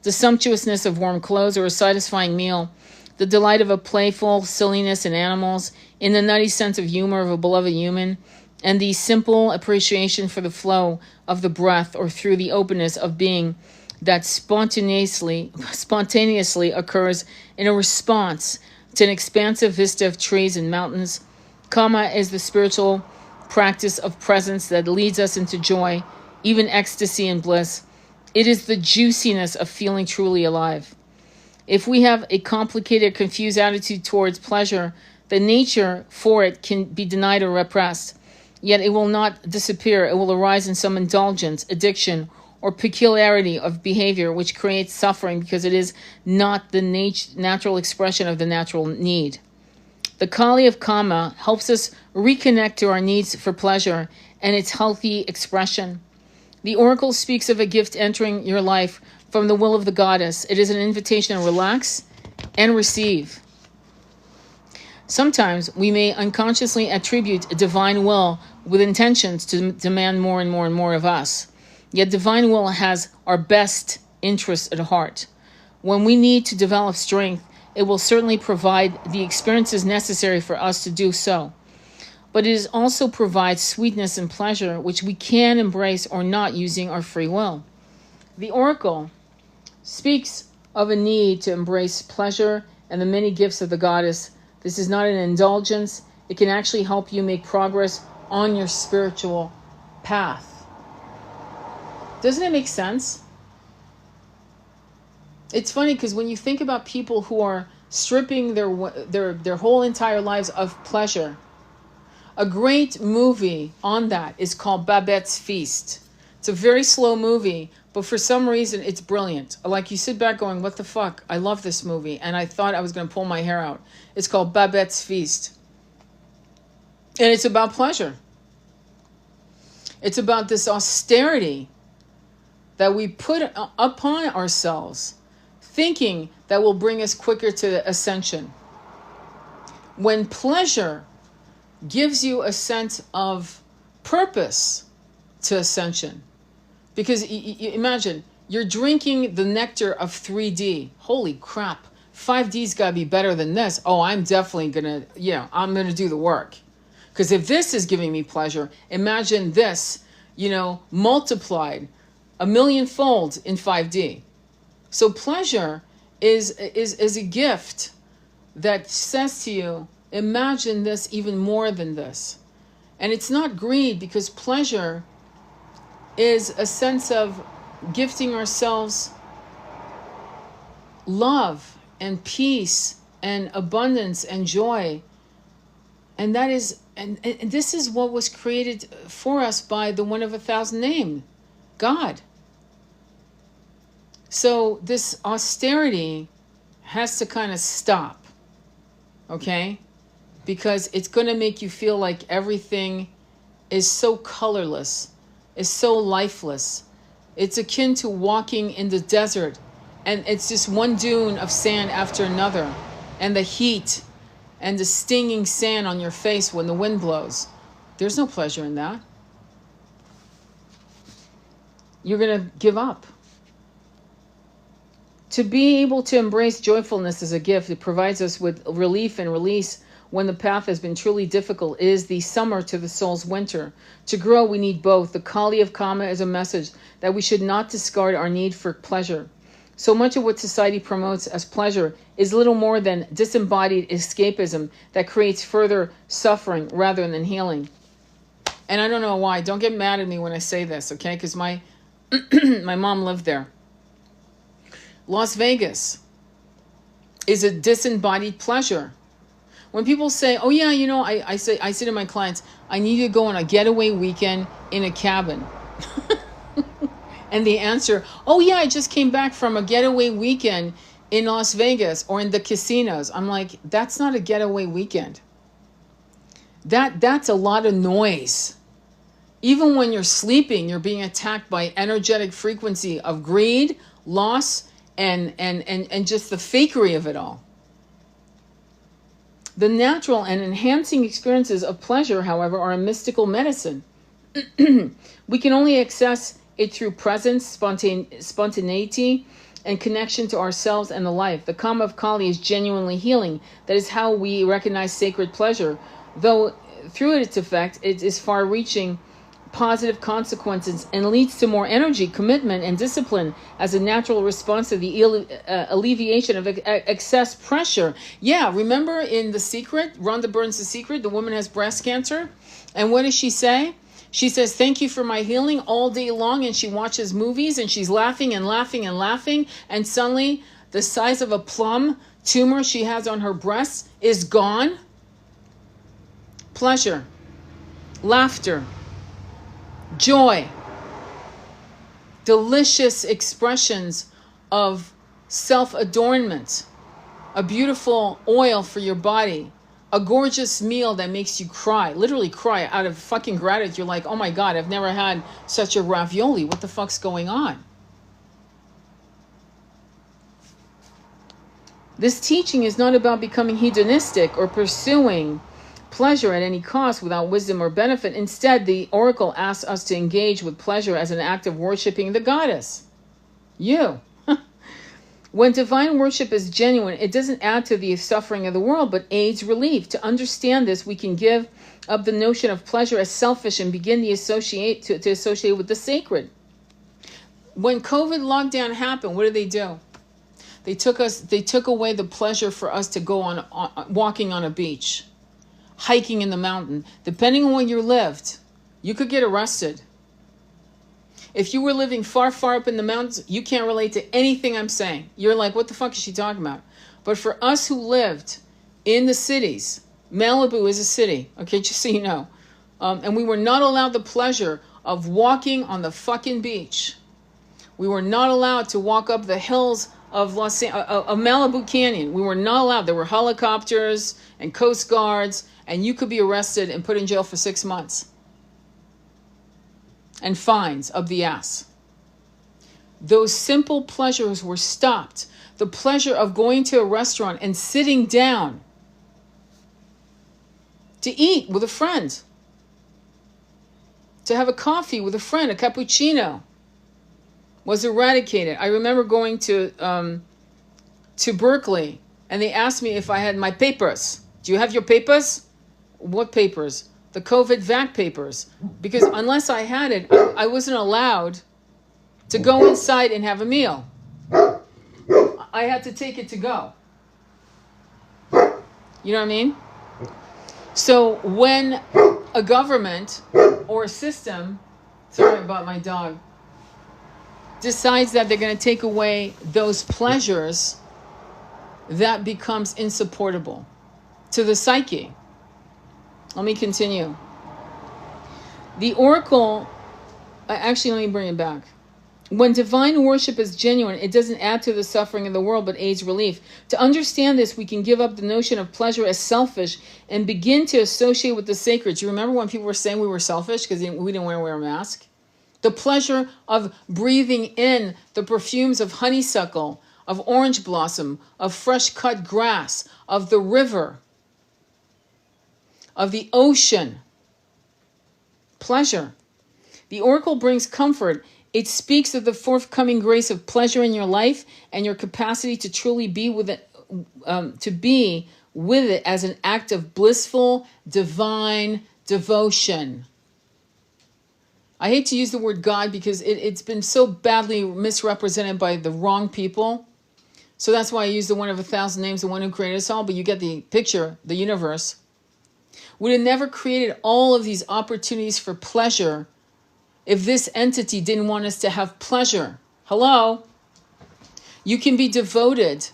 the sumptuousness of warm clothes or a satisfying meal, the delight of a playful silliness in animals, in the nutty sense of humor of a beloved human, and the simple appreciation for the flow of the breath or through the openness of being that spontaneously occurs in a response to an expansive vista of trees and mountains. Kama is the spiritual practice of presence that leads us into joy, even ecstasy and bliss. It is the juiciness of feeling truly alive. If we have a complicated, confused attitude towards pleasure, the nature for it can be denied or repressed. Yet it will not disappear. It will arise in some indulgence, addiction, or peculiarity of behavior which creates suffering because it is not the natural expression of the natural need. The Kali of Kama helps us reconnect to our needs for pleasure and its healthy expression. The oracle speaks of a gift entering your life from the will of the goddess. It is an invitation to relax and receive. Sometimes we may unconsciously attribute a divine will with intentions to demand more and more and more of us. Yet divine will has our best interests at heart. When we need to develop strength, it will certainly provide the experiences necessary for us to do so. But it also provides sweetness and pleasure, which we can embrace or not using our free will. The oracle speaks of a need to embrace pleasure and the many gifts of the goddess. This is not an indulgence. It can actually help you make progress on your spiritual path. Doesn't it make sense? It's funny because when you think about people who are stripping their whole entire lives of pleasure, a great movie on that is called Babette's Feast. It's a very slow movie, but for some reason it's brilliant. Like you sit back going, what the fuck? I love this movie. And I thought I was going to pull my hair out. It's called Babette's Feast. And it's about pleasure. It's about this austerity that we put upon ourselves, thinking that will bring us quicker to ascension. When pleasure gives you a sense of purpose to ascension. Because imagine, you're drinking the nectar of 3D. Holy crap, 5D's got to be better than this. Oh, I'm definitely going to, I'm going to do the work. Because if this is giving me pleasure, imagine this, multiplied 1,000,000-fold in 5D. So pleasure is a gift that says to you, imagine this even more than this. And it's not greed, because pleasure is a sense of gifting ourselves love and peace and abundance and joy. And that is, and this is what was created for us by the one of 1,000 name, God. So this austerity has to kind of stop, okay? Because it's going to make you feel like everything is so colorless, is so lifeless. It's akin to walking in the desert, and it's just one dune of sand after another, and the heat and the stinging sand on your face when the wind blows. There's no pleasure in that. You're going to give up. To be able to embrace joyfulness as a gift, it provides us with relief and release when the path has been truly difficult. It is the summer to the soul's winter. To grow, we need both. The Kali of Kama is a message that we should not discard our need for pleasure. So much of what society promotes as pleasure is little more than disembodied escapism that creates further suffering rather than healing. And I don't know why. Don't get mad at me when I say this, okay? Because my my mom lived there. Las Vegas is a disembodied pleasure. When people say, oh yeah, I say to my clients, I need to go on a getaway weekend in a cabin. And the answer, oh yeah, I just came back from a getaway weekend in Las Vegas or in the casinos. I'm like, that's not a getaway weekend. That's a lot of noise. Even when you're sleeping, you're being attacked by energetic frequency of greed, loss, and just the fakery of it all. The natural and enhancing experiences of pleasure, however, are a mystical medicine. We can only access it through presence, spontaneity, and connection to ourselves and the life. The Kama of Kali is genuinely healing. That is how we recognize sacred pleasure. Though through its effect, it is far-reaching positive consequences and leads to more energy, commitment, and discipline as a natural response to the alleviation of excess pressure. Yeah, remember in The Secret, Rhonda Byrne's The Secret, the woman has breast cancer. And what does she say? She says, thank you for my healing all day long. And she watches movies and she's laughing and laughing and laughing. And suddenly the size of a plum tumor she has on her breast is gone. Pleasure, laughter, joy, delicious expressions of self-adornment, a beautiful oil for your body, a gorgeous meal that makes you cry, literally cry out of fucking gratitude. You're like, oh my God, I've never had such a ravioli. What the fuck's going on? This teaching is not about becoming hedonistic or pursuing pleasure at any cost without wisdom or benefit. Instead, the oracle asks us to engage with pleasure as an act of worshiping the goddess. You. When divine worship is genuine, it doesn't add to the suffering of the world, but aids relief. To understand this, we can give up the notion of pleasure as selfish and begin to associate with the sacred. When COVID lockdown happened, what did they do? They took away the pleasure for us to go on walking on a beach, hiking in the mountain. Depending on where you lived, you could get arrested. If you were living far, far up in the mountains, you can't relate to anything I'm saying. You're like, what the fuck is she talking about? But for us who lived in the cities, Malibu is a city, okay, just so you know. And we were not allowed the pleasure of walking on the fucking beach. We were not allowed to walk up the hills of Malibu Canyon. We were not allowed. There were helicopters and Coast Guards, and you could be arrested and put in jail for 6 months. And fines up the ass. Those simple pleasures were stopped. The pleasure of going to a restaurant and sitting down to eat with a friend, to have a coffee with a friend, a cappuccino, was eradicated. I remember going to Berkeley, and they asked me if I had my papers. Do you have your papers? What papers? The COVID vac papers. Because unless I had it, I wasn't allowed to go inside and have a meal. I had to take it to go. You know what I mean? So when a government or a system, sorry about my dog, decides that they're going to take away those pleasures, that becomes insupportable to the psyche. Let me continue. The oracle, actually, let me bring it back. When divine worship is genuine, it doesn't add to the suffering of the world, but aids relief. To understand this, we can give up the notion of pleasure as selfish and begin to associate with the sacred. Do you remember when people were saying we were selfish because we didn't want to wear a mask? The pleasure of breathing in the perfumes of honeysuckle, of orange blossom, of fresh cut grass, of the river, of the ocean. Pleasure. The oracle brings comfort. It speaks of the forthcoming grace of pleasure in your life and your capacity to truly be with it, as an act of blissful, divine devotion. I hate to use the word God because it's been so badly misrepresented by the wrong people. So that's why I use the one of 1,000 names, the one who created us all, but you get the picture, the universe. Would have never created all of these opportunities for pleasure if this entity didn't want us to have pleasure. Hello? You can be devoted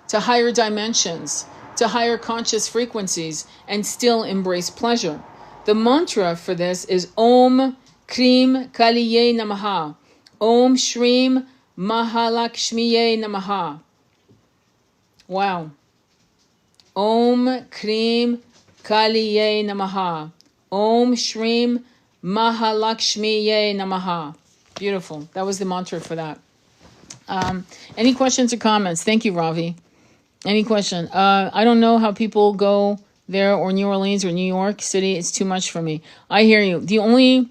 to higher dimensions, to higher conscious frequencies, and still embrace pleasure. The mantra for this is Om Krim Kaliye Namaha. Om Shrim Mahalakshmiye Namaha. Wow. Om Krim Kaliye Namaha. Om Shrim Mahalakshmiye Namaha. Beautiful. That was the mantra for that. Any questions or comments? Thank you, Ravi. Any question? I don't know how people go there, or New Orleans or New York City. It's too much for me. I hear you. The only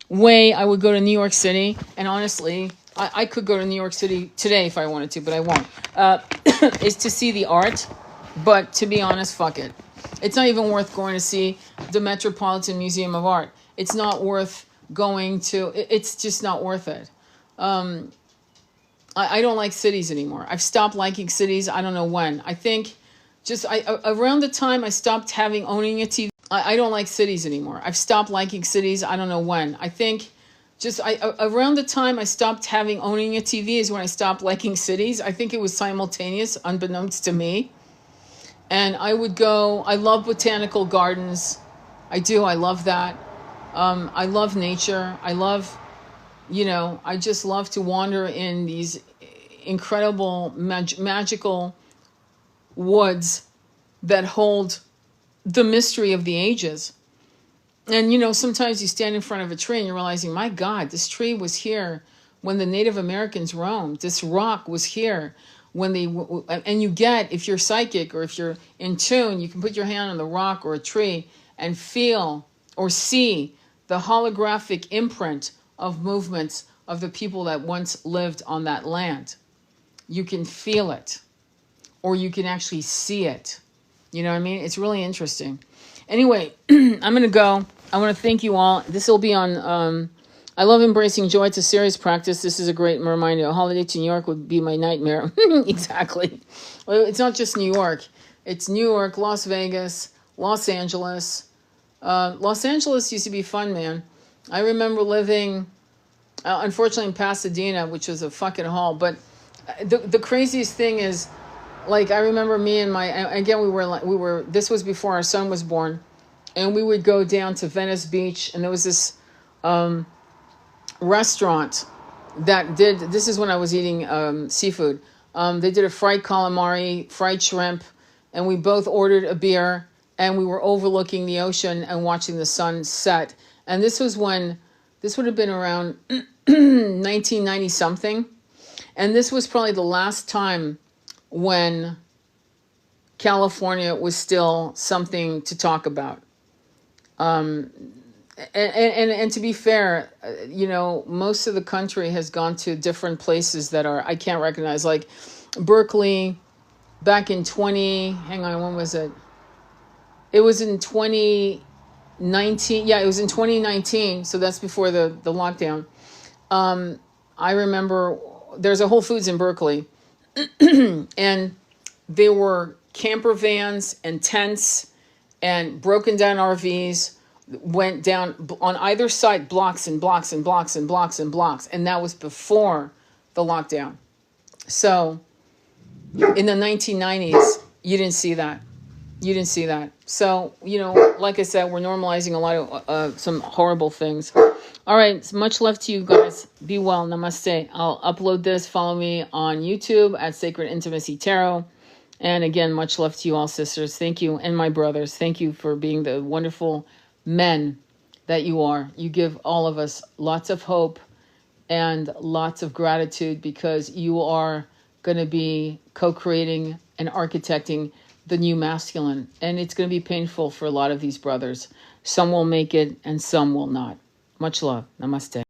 way I would go to New York City, and honestly, I could go to New York City today if I wanted to, but I won't, is to see the art. But to be honest, fuck it. It's not even worth going to see the Metropolitan Museum of Art. It's not worth going to, it's just not worth it. I don't like cities anymore. I've stopped liking cities. I don't know when. I think around the time I stopped owning a TV. I don't like cities anymore. I've stopped liking cities. I don't know when. I think around the time I stopped owning a TV is when I stopped liking cities. I think it was simultaneous, unbeknownst to me. And I would go, I love botanical gardens. I do. I love that. I love nature. I just love to wander in these incredible, magical woods that hold the mystery of the ages. And, sometimes you stand in front of a tree and you're realizing, my God, this tree was here when the Native Americans roamed. This rock was here when and you get, if you're psychic or if you're in tune, you can put your hand on the rock or a tree and feel or see the holographic imprint of movements of the people that once lived on that land. You can feel it, or you can actually see it. You know what I mean? It's really interesting. Anyway, I'm going to go. I want to thank you all. This will be on, I love embracing joy. It's a serious practice. This is a great reminder. A holiday to New York would be my nightmare. Exactly. Well, it's not just New York. It's New York, Las Vegas, Los Angeles. Los Angeles used to be fun, man. I remember living, unfortunately, in Pasadena, which was a fucking haul. But the craziest thing is, like, I remember me and again, we were, this was before our son was born, and we would go down to Venice Beach, and there was this restaurant this is when I was eating seafood. They did a fried calamari, fried shrimp, and we both ordered a beer, and we were overlooking the ocean and watching the sun set. And this would have been around 1990 something. And this was probably the last time when California was still something to talk about. And to be fair, most of the country has gone to different places that I can't recognize, like Berkeley back in when was it? It was in 2019. Yeah, it was in 2019. So that's before the lockdown. I remember there's a Whole Foods in Berkeley, and there were camper vans and tents and broken down RVs went down on either side, blocks and blocks and blocks and blocks and blocks. And that was before the lockdown. So in the 1990s, you didn't see that. So, like I said, we're normalizing a lot of some horrible things. All right. Much love to you guys. Be well. Namaste. I'll upload this. Follow me on YouTube at Sacred Intimacy Tarot. And again, much love to you all, sisters. Thank you. And my brothers. Thank you for being the wonderful men that you are. You give all of us lots of hope and lots of gratitude, because you are going to be co-creating and architecting the new masculine. And it's going to be painful for a lot of these brothers. Some will make it and some will not. Much love. Namaste.